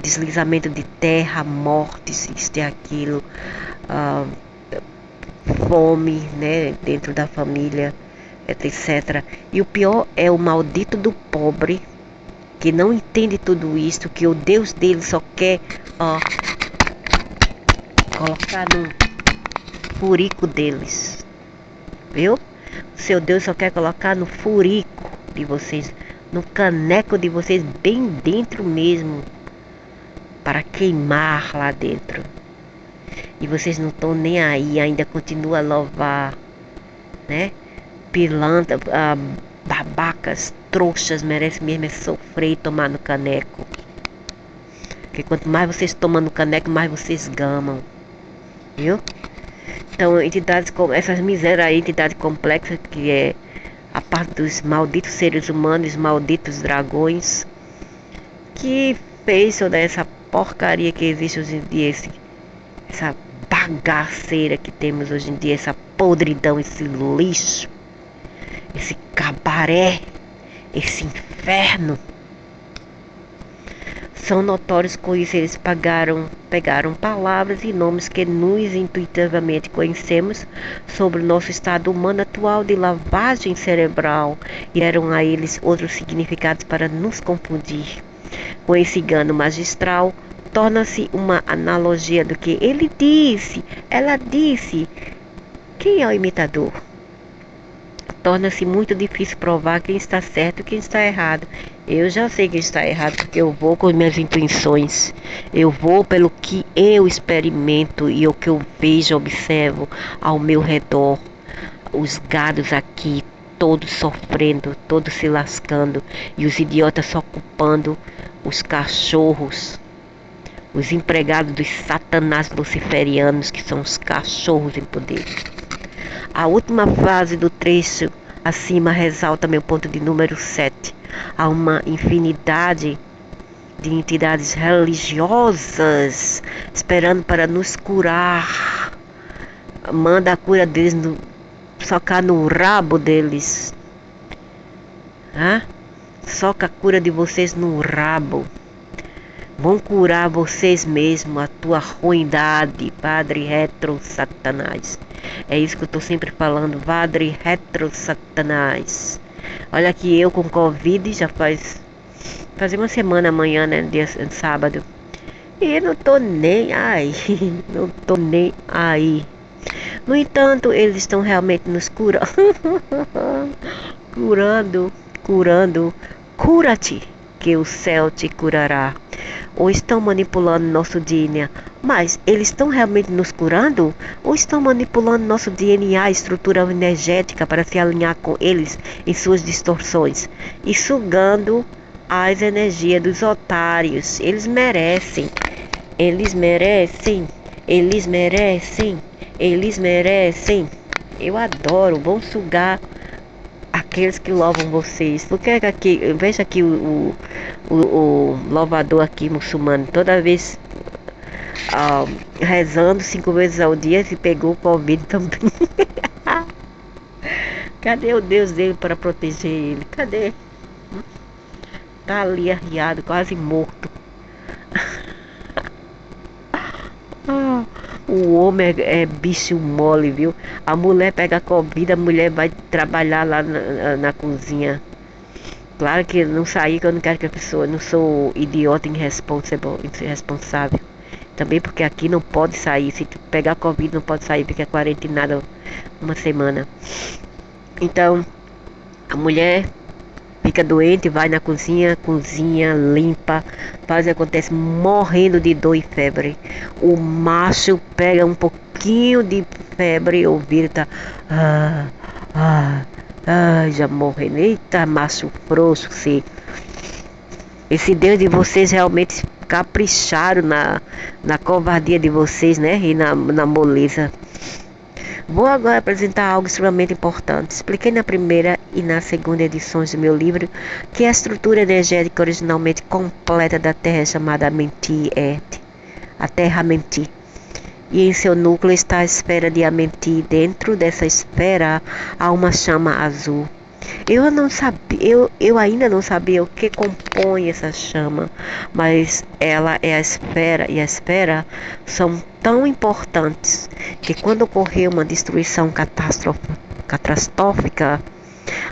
deslizamento de terra, mortes, isto e aquilo, fome, né, dentro da família, etc. E o pior é o maldito do pobre, que não entende tudo isso, que o Deus dele só quer colocar no furico deles, viu? Seu Deus só quer colocar no furico de vocês, no caneco de vocês, bem dentro mesmo, para queimar lá dentro. E vocês não estão nem aí, ainda continua a louvar, né? Pilantra, babacas, trouxas, merecem mesmo é sofrer e tomar no caneco. Porque quanto mais vocês tomam no caneco, mais vocês gamam, viu? Então, entidades como essas misérias aí, entidades complexas, que é a parte dos malditos seres humanos, malditos dragões, que fez toda essa porcaria que existe hoje em dia, essa bagaceira que temos hoje em dia, essa podridão, esse lixo, esse cabaré, esse inferno. São notórios com isso. Eles pegaram palavras e nomes que nós intuitivamente conhecemos sobre o nosso estado humano atual de lavagem cerebral e deram a eles outros significados para nos confundir. Com esse engano magistral, torna-se uma analogia do que ele disse, ela disse. Quem é o imitador? Torna-se muito difícil provar quem está certo e quem está errado. Eu já sei quem está errado, porque eu vou com minhas intuições. Eu vou pelo que eu experimento e o que eu vejo, observo ao meu redor. Os gados aqui todos sofrendo, todos se lascando, e os idiotas só culpando os cachorros, os empregados dos satanás luciferianos, que são os cachorros em poder. A última frase do trecho acima ressalta meu ponto de número 7. Há uma infinidade de entidades religiosas esperando para nos curar. Manda a cura deles socar no rabo deles. Soca a cura de vocês no rabo. Vão curar vocês mesmos, a tua ruindade, Padre Retro Satanás. É isso que eu estou sempre falando, Padre Retro Satanás. Olha que eu com Covid já fazer uma semana amanhã, né, dia sábado. E não tô nem aí, não tô nem aí. No entanto, eles estão realmente nos curando. curando. Cura-te, que o céu te curará. Ou estão manipulando nosso DNA? Mas eles estão realmente nos curando? Ou estão manipulando nosso DNA, estrutura energética, para se alinhar com eles em suas distorções? E sugando as energias dos otários. Eles merecem. Eu adoro. Vão sugar aqueles que louvam vocês. Porque aqui, veja aqui o louvador aqui muçulmano, toda vez rezando 5 vezes ao dia, se pegou o Covid também. Cadê o Deus dele para proteger ele? Cadê? Tá ali arriado, quase morto. O homem é bicho mole, viu? A mulher pega Covid, a mulher vai trabalhar lá na cozinha. Claro que não sair, que eu não quero que a pessoa, não sou idiota irresponsável. Também porque aqui não pode sair, se pegar Covid não pode sair, fica quarentenada uma semana. Então, a mulher fica doente, vai na cozinha, limpa, faz o que acontece, morrendo de dor e febre. O macho pega um pouquinho de febre, ou vira, tá, já morrendo. Eita, macho frouxo, sim. Esse Deus de vocês realmente capricharam na covardia de vocês, né? E na moleza. Vou agora apresentar algo extremamente importante. Expliquei na primeira e na segunda edições do meu livro que a estrutura energética originalmente completa da Terra é chamada Amenti-Ete, a Terra Amenti. E em seu núcleo está a esfera de Amenti. Dentro dessa esfera há uma chama azul. Eu ainda não sabia o que compõe essa chama, mas ela é a esfera, e a esfera são tão importantes que quando ocorreu uma destruição catastrófica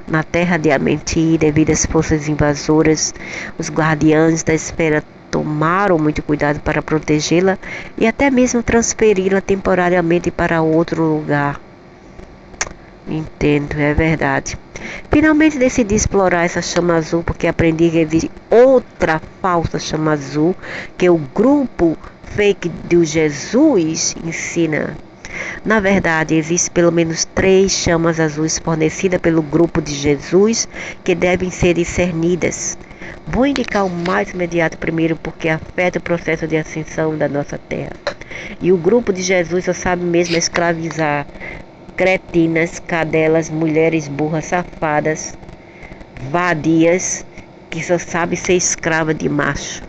na terra de Amenti devido às forças invasoras, os guardiães da esfera tomaram muito cuidado para protegê-la e até mesmo transferi-la temporariamente para outro lugar. Entendo, é verdade. Finalmente decidi explorar essa chama azul porque aprendi que existe outra falsa chama azul que o grupo fake do Jesus ensina. Na verdade, existe pelo menos 3 chamas azuis fornecidas pelo grupo de Jesus que devem ser discernidas. Vou indicar o mais imediato primeiro porque afeta o processo de ascensão da nossa terra. E o grupo de Jesus só sabe mesmo escravizar cretinas, cadelas, mulheres burras, safadas, vadias, que só sabe ser escrava de macho.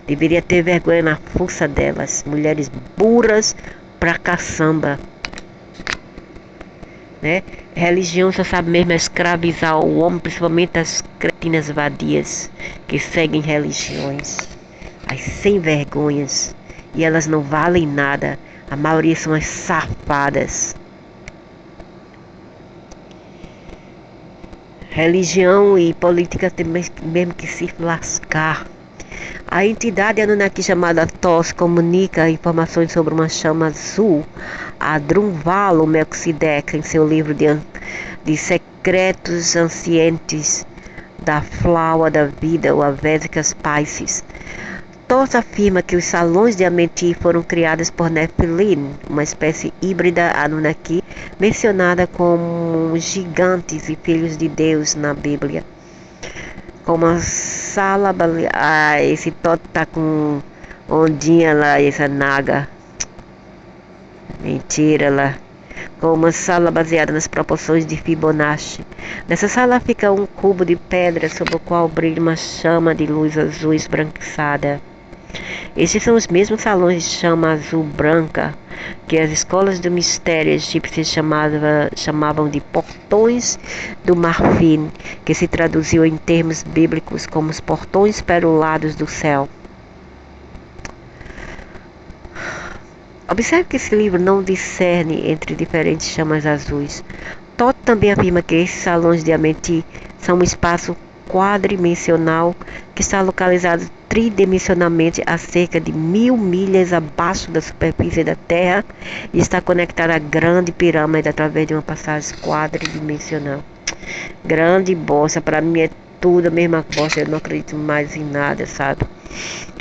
Deveria ter vergonha na força delas, mulheres burras pra caçamba, né? Religião só sabe mesmo escravizar o homem, principalmente as cretinas vadias que seguem religiões, as sem vergonhas, e elas não valem nada. A maioria são as safadas. Religião e política tem mesmo que se lascar. A entidade Anunnaki chamada Tos comunica informações sobre uma chama azul a Drunvalo Melquisedeca em seu livro de secretos ancientes da Flaua da Vida, o Avesicas Pisces. Toth afirma que os salões de Amenti foram criados por Nephilim, uma espécie híbrida Anunnaki, mencionada como gigantes e filhos de Deus na Bíblia. Como a sala... esse Toth tá com ondinha lá, essa naga. Mentira lá. Com uma sala baseada nas proporções de Fibonacci. Nessa sala fica um cubo de pedra sobre o qual brilha uma chama de luz azul esbranquiçada. Estes são os mesmos salões de chama azul branca que as escolas do mistério egípcias chamavam de portões do marfim, que se traduziu em termos bíblicos como os portões perulados do céu. Observe que esse livro não discerne entre diferentes chamas azuis. Toth também afirma que esses salões de Amenti são um espaço quadridimensional que está localizado tridimensionalmente a cerca de 1000 milhas abaixo da superfície da Terra e está conectado à grande pirâmide através de uma passagem quadridimensional. Grande bosta, para mim é tudo a mesma bosta, eu não acredito mais em nada, sabe?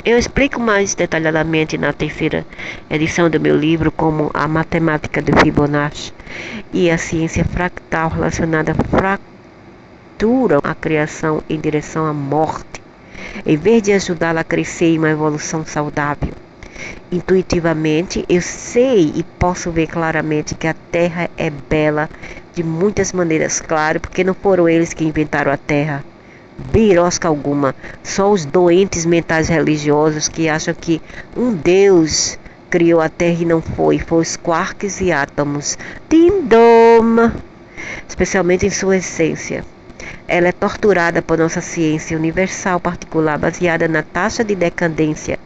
Eu explico mais detalhadamente na terceira edição do meu livro como a matemática do Fibonacci e a ciência fractal relacionada à fraturam a criação em direção à morte, em vez de ajudá-la a crescer em uma evolução saudável. Intuitivamente, eu sei e posso ver claramente que a Terra é bela de muitas maneiras, claro, porque não foram eles que inventaram a Terra. Birosca alguma, só os doentes mentais religiosos que acham que um Deus criou a Terra e não foi os quarks e átomos. Dindom! Especialmente em sua essência. Ela é torturada por nossa ciência universal particular baseada na taxa de decadência,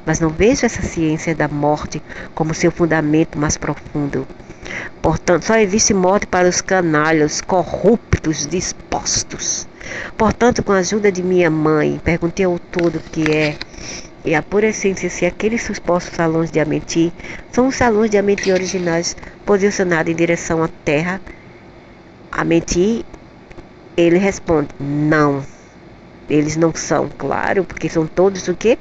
mas não vejo essa ciência da morte como seu fundamento mais profundo. Portanto, só existe morte para os canalhas, corruptos, dispostos. Portanto, com a ajuda de minha mãe, perguntei ao todo o que é e a pura essência se aqueles supostos salões de Amenti são os salões de Amenti originais posicionados em direção à Terra. Amenti, ele responde, não, eles não são, claro, porque são todos o quê?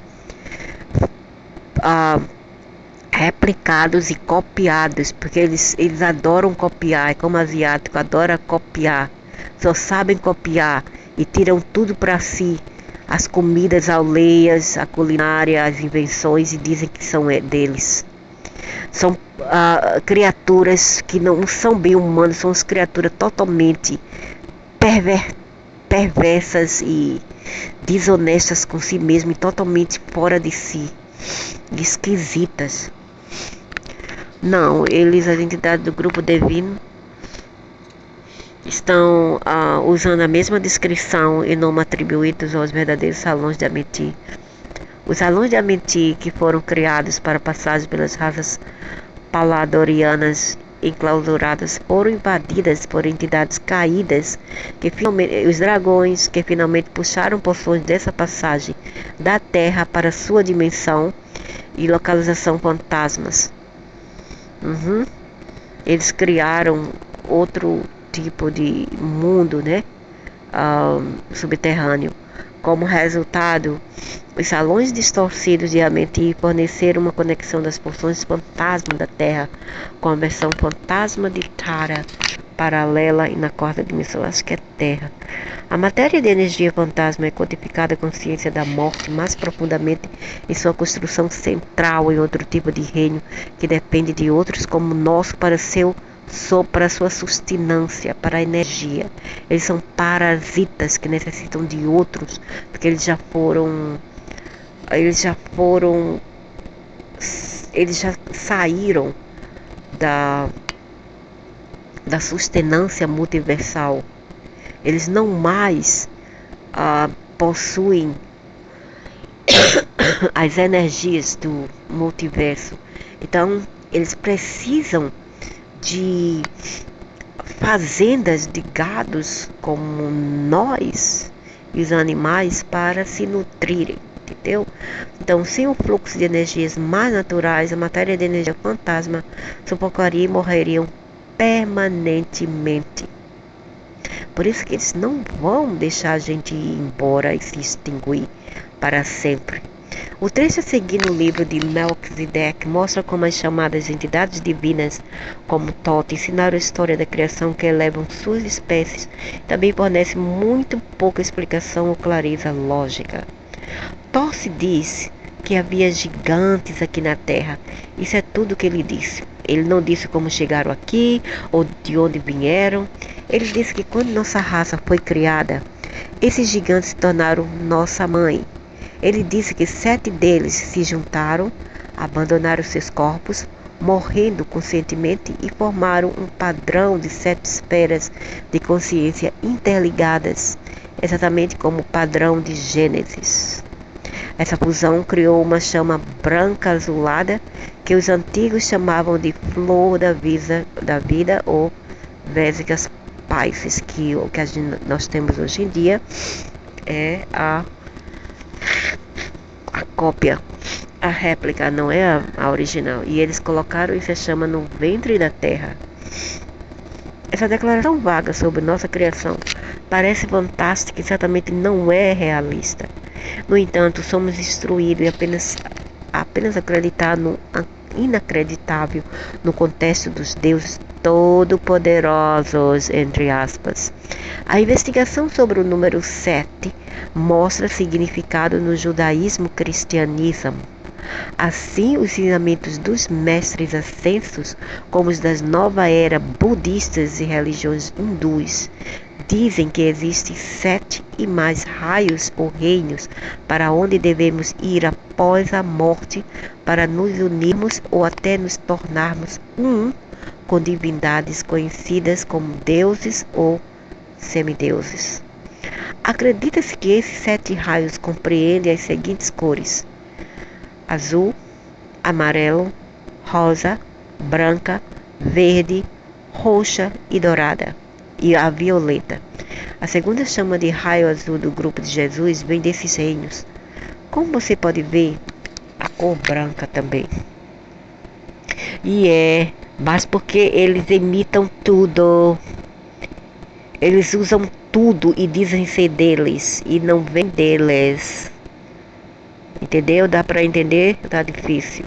Replicados e copiados, porque eles adoram copiar, é como asiático, adora copiar, só sabem copiar e tiram tudo para si, as comidas alheias, a culinária, as invenções e dizem que são deles. São criaturas que não são bem humanas, são as criaturas totalmente perversas e desonestas com si mesmo e totalmente fora de si, esquisitas. Não, eles, as entidades do grupo divino, estão usando a mesma descrição e nome atribuídos aos verdadeiros salões de Amenti. Os salões de Amenti que foram criados para passagem pelas raças paladorianas enclausuradas foram invadidas por entidades caídas, os dragões, que finalmente puxaram porções dessa passagem da Terra para sua dimensão e localização fantasmas. Eles criaram outro tipo de mundo, né? Subterrâneo. Como resultado, os salões distorcidos de Amenti forneceram uma conexão das porções fantasma da Terra com a versão fantasma de Tara, paralela e na quarta dimensão, acho que é Terra. A matéria de energia fantasma é codificada a consciência da morte mais profundamente em sua construção central em outro tipo de reino que depende de outros como o nosso para sua sustenância, para a energia. Eles são parasitas que necessitam de outros, porque eles já saíram da sustenância multiversal. Eles não mais possuem as energias do multiverso. Então, eles precisam de fazendas de gados como nós e os animais para se nutrirem, entendeu? Então, sem o fluxo de energias mais naturais, a matéria de energia fantasma sufocaria e morreriam permanentemente. Por isso que eles não vão deixar a gente ir embora e se extinguir para sempre. O trecho a seguir no livro de Melquisedeque mostra como as chamadas entidades divinas, como Thoth, ensinaram a história da criação que elevam suas espécies. Também fornece muito pouca explicação ou clareza lógica. Thoth disse que havia gigantes aqui na Terra. Isso é tudo o que ele disse. Ele não disse como chegaram aqui ou de onde vieram. Ele disse que quando nossa raça foi criada, esses gigantes se tornaram nossa mãe. Ele disse que 7 deles se juntaram, abandonaram seus corpos, morrendo conscientemente e formaram um padrão de 7 esferas de consciência interligadas, exatamente como o padrão de Gênesis. Essa fusão criou uma chama branca azulada que os antigos chamavam de flor da vida ou Vésicas Pisces, que o que nós temos hoje em dia é a cópia, a réplica, não é a original. E eles colocaram essa chama no ventre da terra. Essa declaração vaga sobre nossa criação parece fantástica e certamente não é realista. No entanto, somos instruídos a apenas acreditar no inacreditável no contexto dos deuses todo-poderosos, entre aspas. A investigação sobre o número 7 mostra significado no judaísmo cristianismo. Assim, os ensinamentos dos mestres ascensos, como os das nova era budistas e religiões hindus, dizem que existem 7 e mais raios ou reinos para onde devemos ir após a morte para nos unirmos ou até nos tornarmos um com divindades conhecidas como deuses ou semideuses. Acredita-se que esses 7 raios compreendem as seguintes cores: azul, amarelo, rosa, branca, verde, roxa e dourada, e a violeta. A segunda chama de raio azul do grupo de Jesus vem desses reinos. Como você pode ver, a cor branca também. Mas porque eles imitam tudo. Eles usam tudo e dizem ser deles e não vem deles. Entendeu? Dá pra entender? Tá difícil.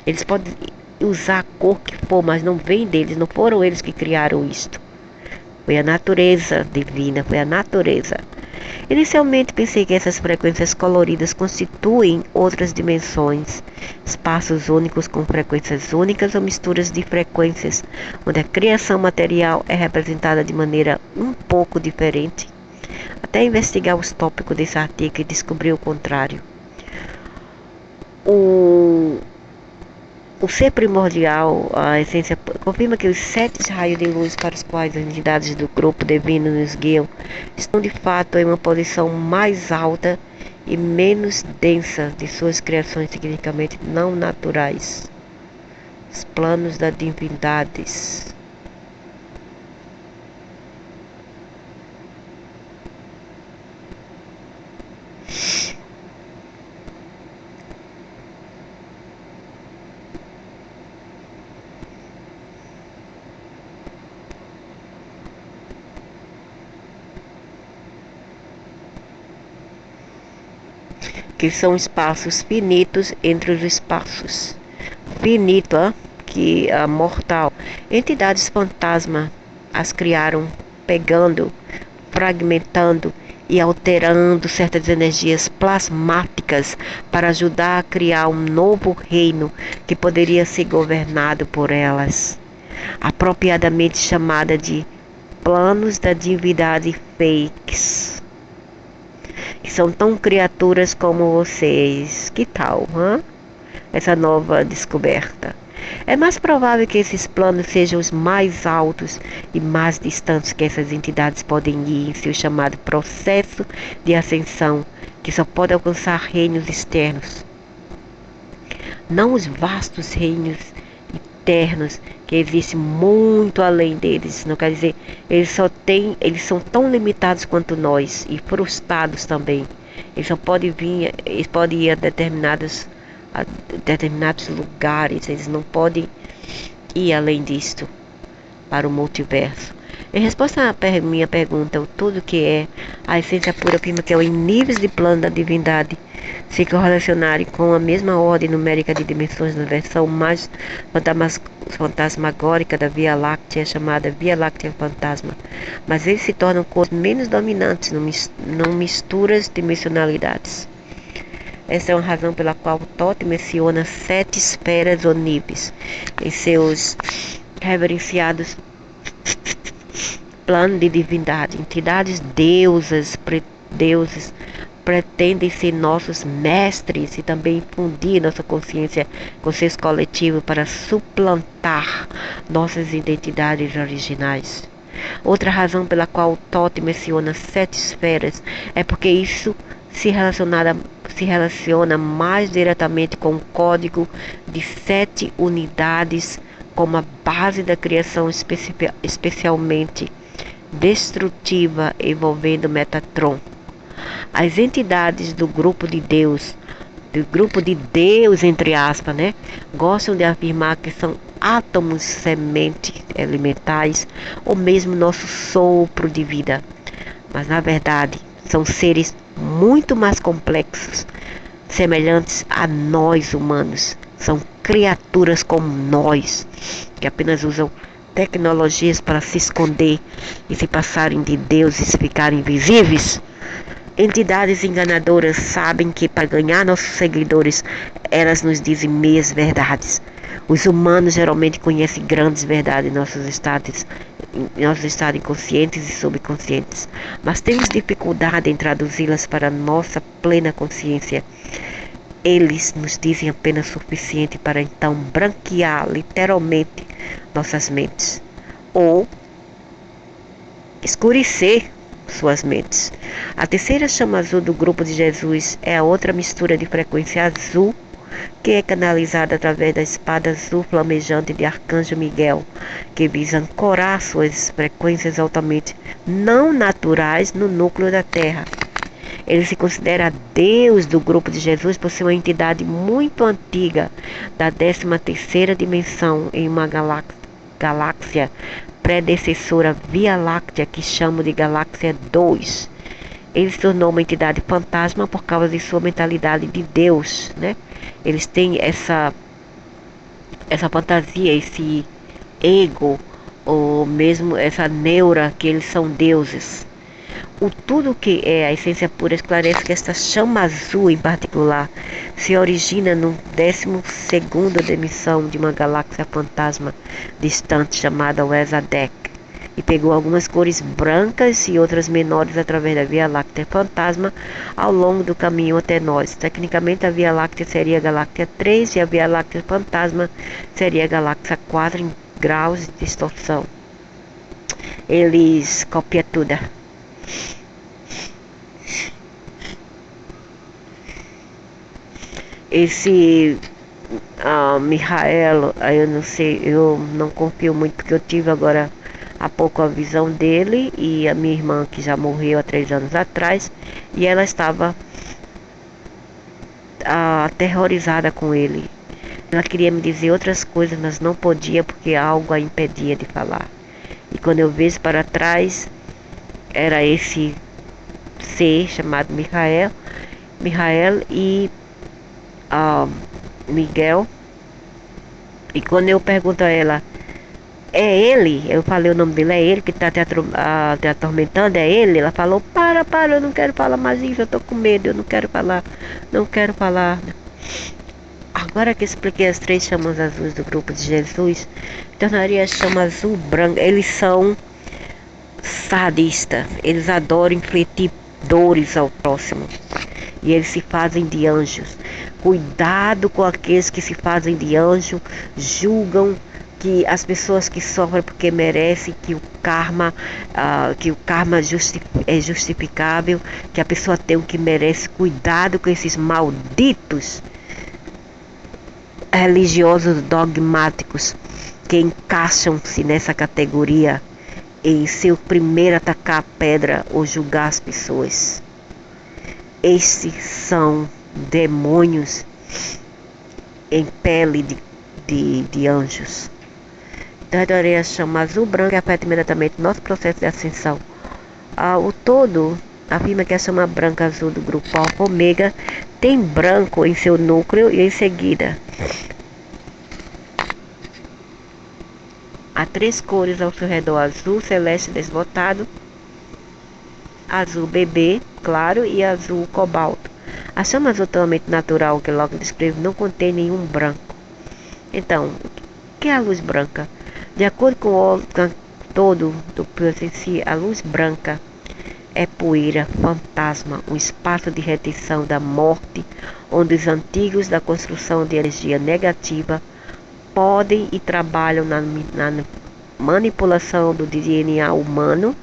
Eles podem usar a cor que for, mas não vem deles. Não foram eles que criaram isto. Foi a natureza divina, foi a natureza. Inicialmente pensei que essas frequências coloridas constituem outras dimensões, espaços únicos com frequências únicas ou misturas de frequências, onde a criação material é representada de maneira um pouco diferente. Até investigar os tópicos desse artigo e descobrir o contrário. O ser primordial, a essência, confirma que os 7 raios de luz para os quais as entidades do grupo divino nos guiam estão de fato em uma posição mais alta e menos densa de suas criações tecnicamente não naturais. Os planos das divindades. Que são espaços finitos entre os espaços. Finito, que mortal. Entidades fantasma as criaram, pegando, fragmentando e alterando certas energias plasmáticas para ajudar a criar um novo reino que poderia ser governado por elas, apropriadamente chamada de planos da divindade fakes. Que são tão criaturas como vocês. Que tal, essa nova descoberta? É mais provável que esses planos sejam os mais altos e mais distantes que essas entidades podem ir em seu chamado processo de ascensão, que só pode alcançar reinos externos. Não os vastos reinos eternos que existem muito além deles. Não quer dizer, eles são tão limitados quanto nós e frustrados também. Eles só podem ir a determinados lugares. Eles não podem ir além disto para o multiverso. Em resposta à minha pergunta, o tudo que é a essência pura afirma que em níveis de plano da divindade se correlacionarem com a mesma ordem numérica de dimensões na versão mais fantasmagórica da Via Láctea, chamada Via Láctea Fantasma, mas eles se tornam cores menos dominantes, não misturas dimensionalidades. Essa é uma razão pela qual Tote menciona 7 esferas ou níveis em seus reverenciados plano de divindade. Entidades deuses pretendem ser nossos mestres e também infundir nossa consciência coletivo para suplantar nossas identidades originais. Outra razão pela qual Tote menciona 7 esferas é porque isso se relaciona mais diretamente com o código de 7 unidades como a base da criação especialmente destrutiva envolvendo Metatron. As entidades do grupo de Deus entre aspas, gostam de afirmar que são átomos sementes elementais ou mesmo nosso sopro de vida, mas na verdade são seres muito mais complexos, semelhantes a nós humanos. São criaturas como nós, que apenas usam tecnologias para se esconder e se passarem de deuses e ficarem invisíveis. Entidades enganadoras sabem que para ganhar nossos seguidores, elas nos dizem meias verdades. Os humanos geralmente conhecem grandes verdades em nossos estados inconscientes e subconscientes, mas temos dificuldade em traduzi-las para nossa plena consciência. Eles nos dizem apenas o suficiente para então branquear literalmente nossas mentes ou escurecer suas mentes. A terceira chama azul do grupo de Jesus é a outra mistura de frequência azul que é canalizada através da espada azul flamejante de Arcanjo Miguel, que visa ancorar suas frequências altamente não naturais no núcleo da Terra. Ele se considera Deus do grupo de Jesus por ser uma entidade muito antiga da 13ª dimensão em uma galáxia predecessora Via Láctea que chamam de Galáxia 2. Ele se tornou uma entidade fantasma por causa de sua mentalidade de Deus, Eles têm essa fantasia, esse ego, ou mesmo essa neura que eles são deuses. O tudo que é a essência pura esclarece que esta chama azul em particular se origina no 12ª dimensão de uma galáxia fantasma distante chamada Wezadek e pegou algumas cores brancas e outras menores através da Via Láctea Fantasma ao longo do caminho até nós. Tecnicamente a Via Láctea seria a Galáxia 3 e a Via Láctea Fantasma seria a Galáxia 4 em graus de distorção. Eles copiam tudo. Esse Mihael, eu não sei, eu não confio muito porque eu tive agora há pouco a visão dele e a minha irmã que já morreu há 3 anos atrás e ela estava aterrorizada com ele. Ela queria me dizer outras coisas, mas não podia porque algo a impedia de falar. E quando eu vejo para trás, era esse ser chamado Mihael e Miguel. E quando eu pergunto a ela, é ele? Eu falei o nome dele, é ele que está te atormentando, é ele? Ela falou, para, eu não quero falar mais isso, eu tô com medo, eu não quero falar. Agora que expliquei as 3 chamas azuis do grupo de Jesus, tornaria a chama azul branca. Eles são sadistas, eles adoram infligir dores ao próximo e eles se fazem de anjos. Cuidado com aqueles que se fazem de anjo, julgam que as pessoas que sofrem porque merecem, que o karma é justificável, que a pessoa tem o que merece. Cuidado com esses malditos religiosos dogmáticos que encaixam-se nessa categoria em seu primeiro atacar a pedra ou julgar as pessoas. Estes são demônios em pele de anjos. Então, retornarei a chama azul branca que afeta imediatamente o nosso processo de ascensão. O todo afirma que a chama branca azul do grupo Alfa Ômega tem branco em seu núcleo e em seguida há 3 cores ao seu redor: azul celeste desbotado, azul bebê claro e azul cobalto. A chama azul totalmente natural que logo descrevo não contém nenhum branco. Então, o que é a luz branca? De acordo com o todo do Pure em si, a luz branca é poeira, fantasma, um espaço de retenção da morte, onde os antigos da construção de energia negativa podem e trabalham na manipulação do DNA humano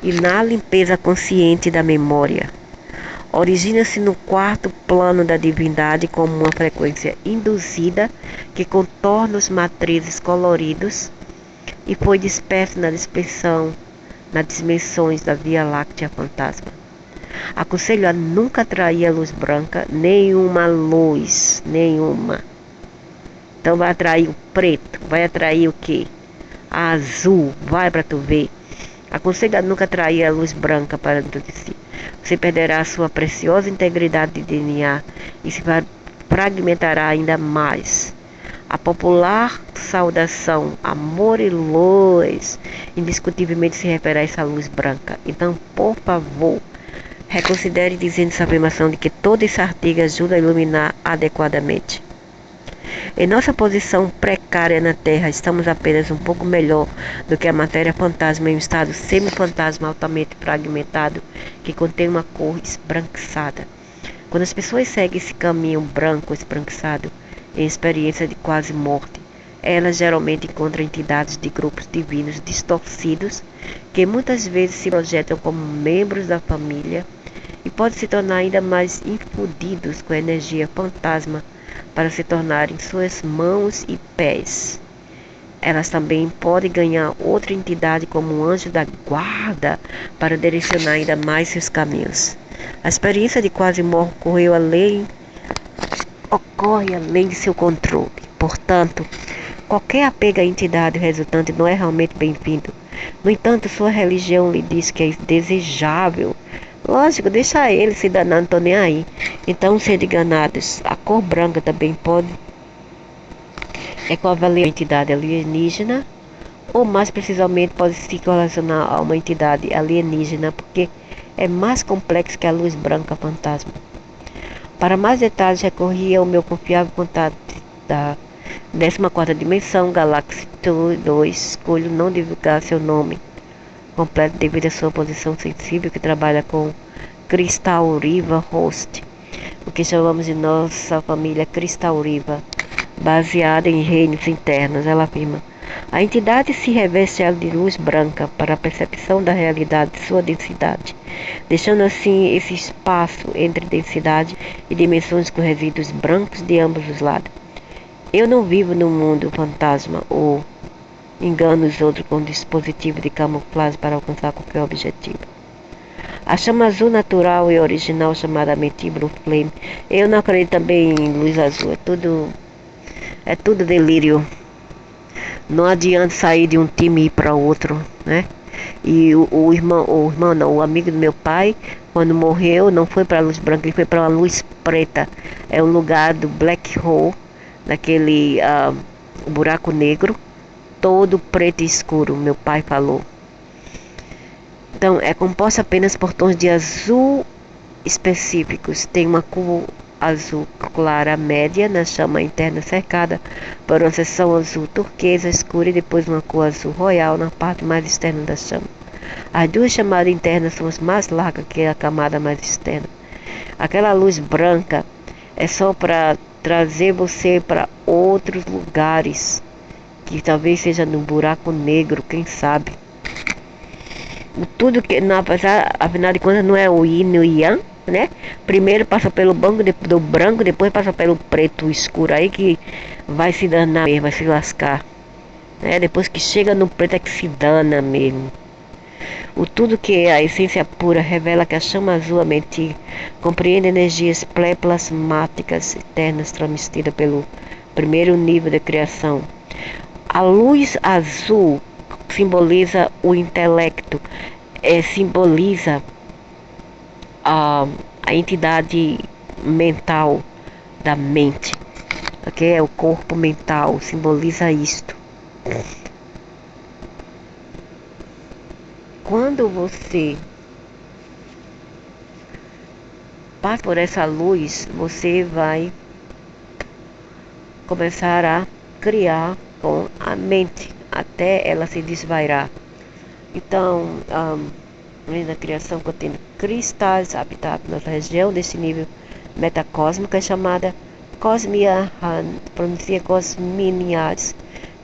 e na limpeza consciente da memória. Origina-se no quarto plano da divindade como uma frequência induzida que contorna os matrizes coloridos e foi dispersa nas dimensões da Via Láctea fantasma. Aconselho a nunca atrair a luz branca, nenhuma luz, nenhuma. Então vai atrair o preto, vai atrair o quê? A azul, vai para tu ver. Aconselho a nunca atrair a luz branca para dentro de si. Você perderá a sua preciosa integridade de DNA e se fragmentará ainda mais. A popular saudação amor e luz indiscutivelmente se refere a essa luz branca. Então, por favor, reconsidere dizendo essa afirmação de que todo esse artigo ajuda a iluminar adequadamente. Em nossa posição precária na Terra, estamos apenas um pouco melhor do que a matéria fantasma em um estado semi-fantasma altamente fragmentado que contém uma cor esbranquiçada. Quando as pessoas seguem esse caminho branco esbranquiçado em experiência de quase morte, elas geralmente encontram entidades de grupos divinos distorcidos que muitas vezes se projetam como membros da família e podem se tornar ainda mais infundidos com a energia fantasma para se tornarem suas mãos e pés. Elas também podem ganhar outra entidade como um anjo da guarda para direcionar ainda mais seus caminhos. A experiência de quase morte ocorre além de seu controle. Portanto, qualquer apego à entidade resultante não é realmente bem-vindo. No entanto, sua religião lhe diz que é desejável. Lógico, deixa ele se danar, não estou nem aí. Então, sendo enganados, a cor branca também pode equivaler a uma entidade alienígena, ou mais precisamente pode se correlacionar a uma entidade alienígena, porque é mais complexo que a luz branca fantasma. Para mais detalhes, recorri ao meu confiável contato da 14ª dimensão, Galáxia 2. Escolho não divulgar seu nome completo devido à sua posição sensível, que trabalha com Crystal River Host, o que chamamos de nossa família Crystal River, baseada em reinos internos. Ela afirma: a entidade se reveste de luz branca para a percepção da realidade de sua densidade, deixando assim esse espaço entre densidade e dimensões com resíduos brancos de ambos os lados. Eu não vivo no mundo fantasma ou engano os outros com dispositivo de camuflagem para alcançar qualquer objetivo. A chama azul natural e original, chamada Blue Flame, eu não acredito também em luz azul, é tudo delírio. Não adianta sair de um time e ir para outro, né? E o amigo do meu pai, quando morreu, não foi para a luz branca, ele foi para uma luz preta. É o lugar do black hole, daquele buraco negro, todo preto e escuro, meu pai falou. Então, é composto apenas por tons de azul específicos. Tem uma cor azul clara média na chama interna cercada por uma seção azul turquesa escura e depois uma cor azul royal na parte mais externa da chama. As duas chamadas internas são as mais largas que a camada mais externa. Aquela luz branca é só para trazer você para outros lugares, que talvez seja no buraco negro, quem sabe. Tudo que, afinal de contas, não é o yin e o yang, né? Primeiro passa pelo do branco, depois passa pelo preto escuro aí, que vai se danar mesmo, vai se lascar, né? Depois que chega no preto é que se dana mesmo. O tudo que é a essência pura revela que a chama azul, a mente, compreende energias plasmáticas eternas transmitidas pelo primeiro nível de criação. A luz azul simboliza o intelecto, simboliza a, a entidade mental da mente, ok? É o corpo mental, simboliza isto. Quando você passa por essa luz, você vai começar a criar com a mente até ela se desvairar. Então, a criação contém cristais habitados na região desse nível metacósmico é chamada Cosmia Han, pronuncia Cosminias.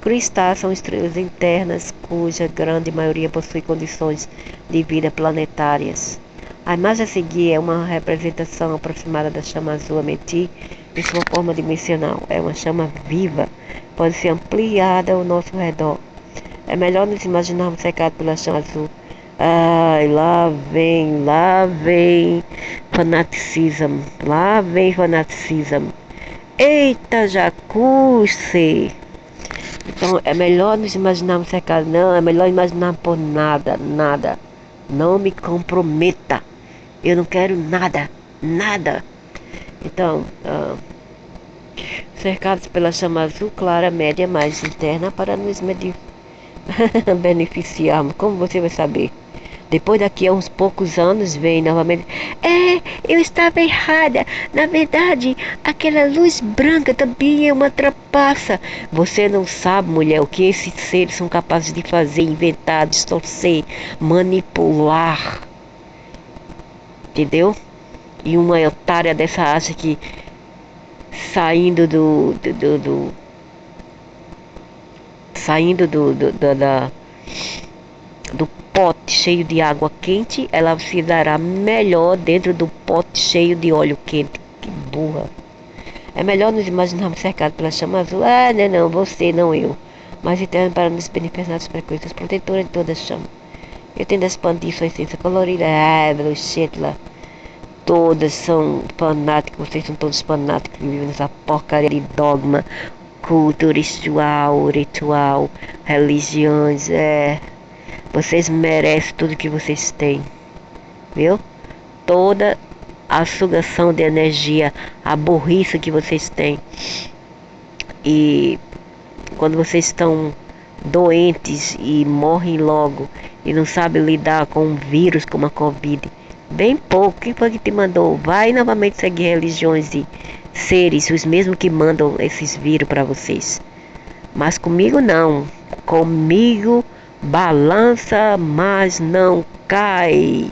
Cristais são estrelas internas cuja grande maioria possui condições de vida planetárias. A imagem a seguir é uma representação aproximada da chama azul Amenti em sua forma dimensional. É uma chama viva, pode ser ampliada ao nosso redor. É melhor nos imaginarmos cercados pela chama azul. Ai, lá vem fanaticismo, lá vem fanaticismo. Eita, jacuzzi! Então é melhor nos imaginarmos cercados, não, é melhor imaginar por nada, nada. Não me comprometa, eu não quero nada, nada. Então, cercados pela chama azul clara, média, mais interna, para nos beneficiarmos. Como você vai saber? Depois daqui a uns poucos anos vem novamente. Eu estava errada. Na verdade, aquela luz branca também é uma trapaça. Você não sabe, mulher, o que esses seres são capazes de fazer, inventar, distorcer, manipular. Entendeu? E uma otária dessa acha que saindo do pote cheio de água quente, ela se dará melhor dentro do pote cheio de óleo quente. Que burra. É melhor nos imaginarmos cercados pela chama azul. Não, você, não eu. Mas interno para nos beneficiar das frequências protetoras de toda a chama. Eu tendo a expandir sua essência colorida. Bullshit lá. Todas são fanáticos, vocês são todos fanáticos que vivem nessa porcaria de dogma, culto, ritual, religiões, Vocês merecem tudo que vocês têm, viu? Toda a sugação de energia, a burrice que vocês têm. E quando vocês estão doentes e morrem logo e não sabem lidar com um vírus como a Covid, bem pouco, quem foi que te mandou? Vai novamente seguir religiões e seres, os mesmos que mandam esses vírus para vocês. Mas comigo não. Comigo balança, mas não cai.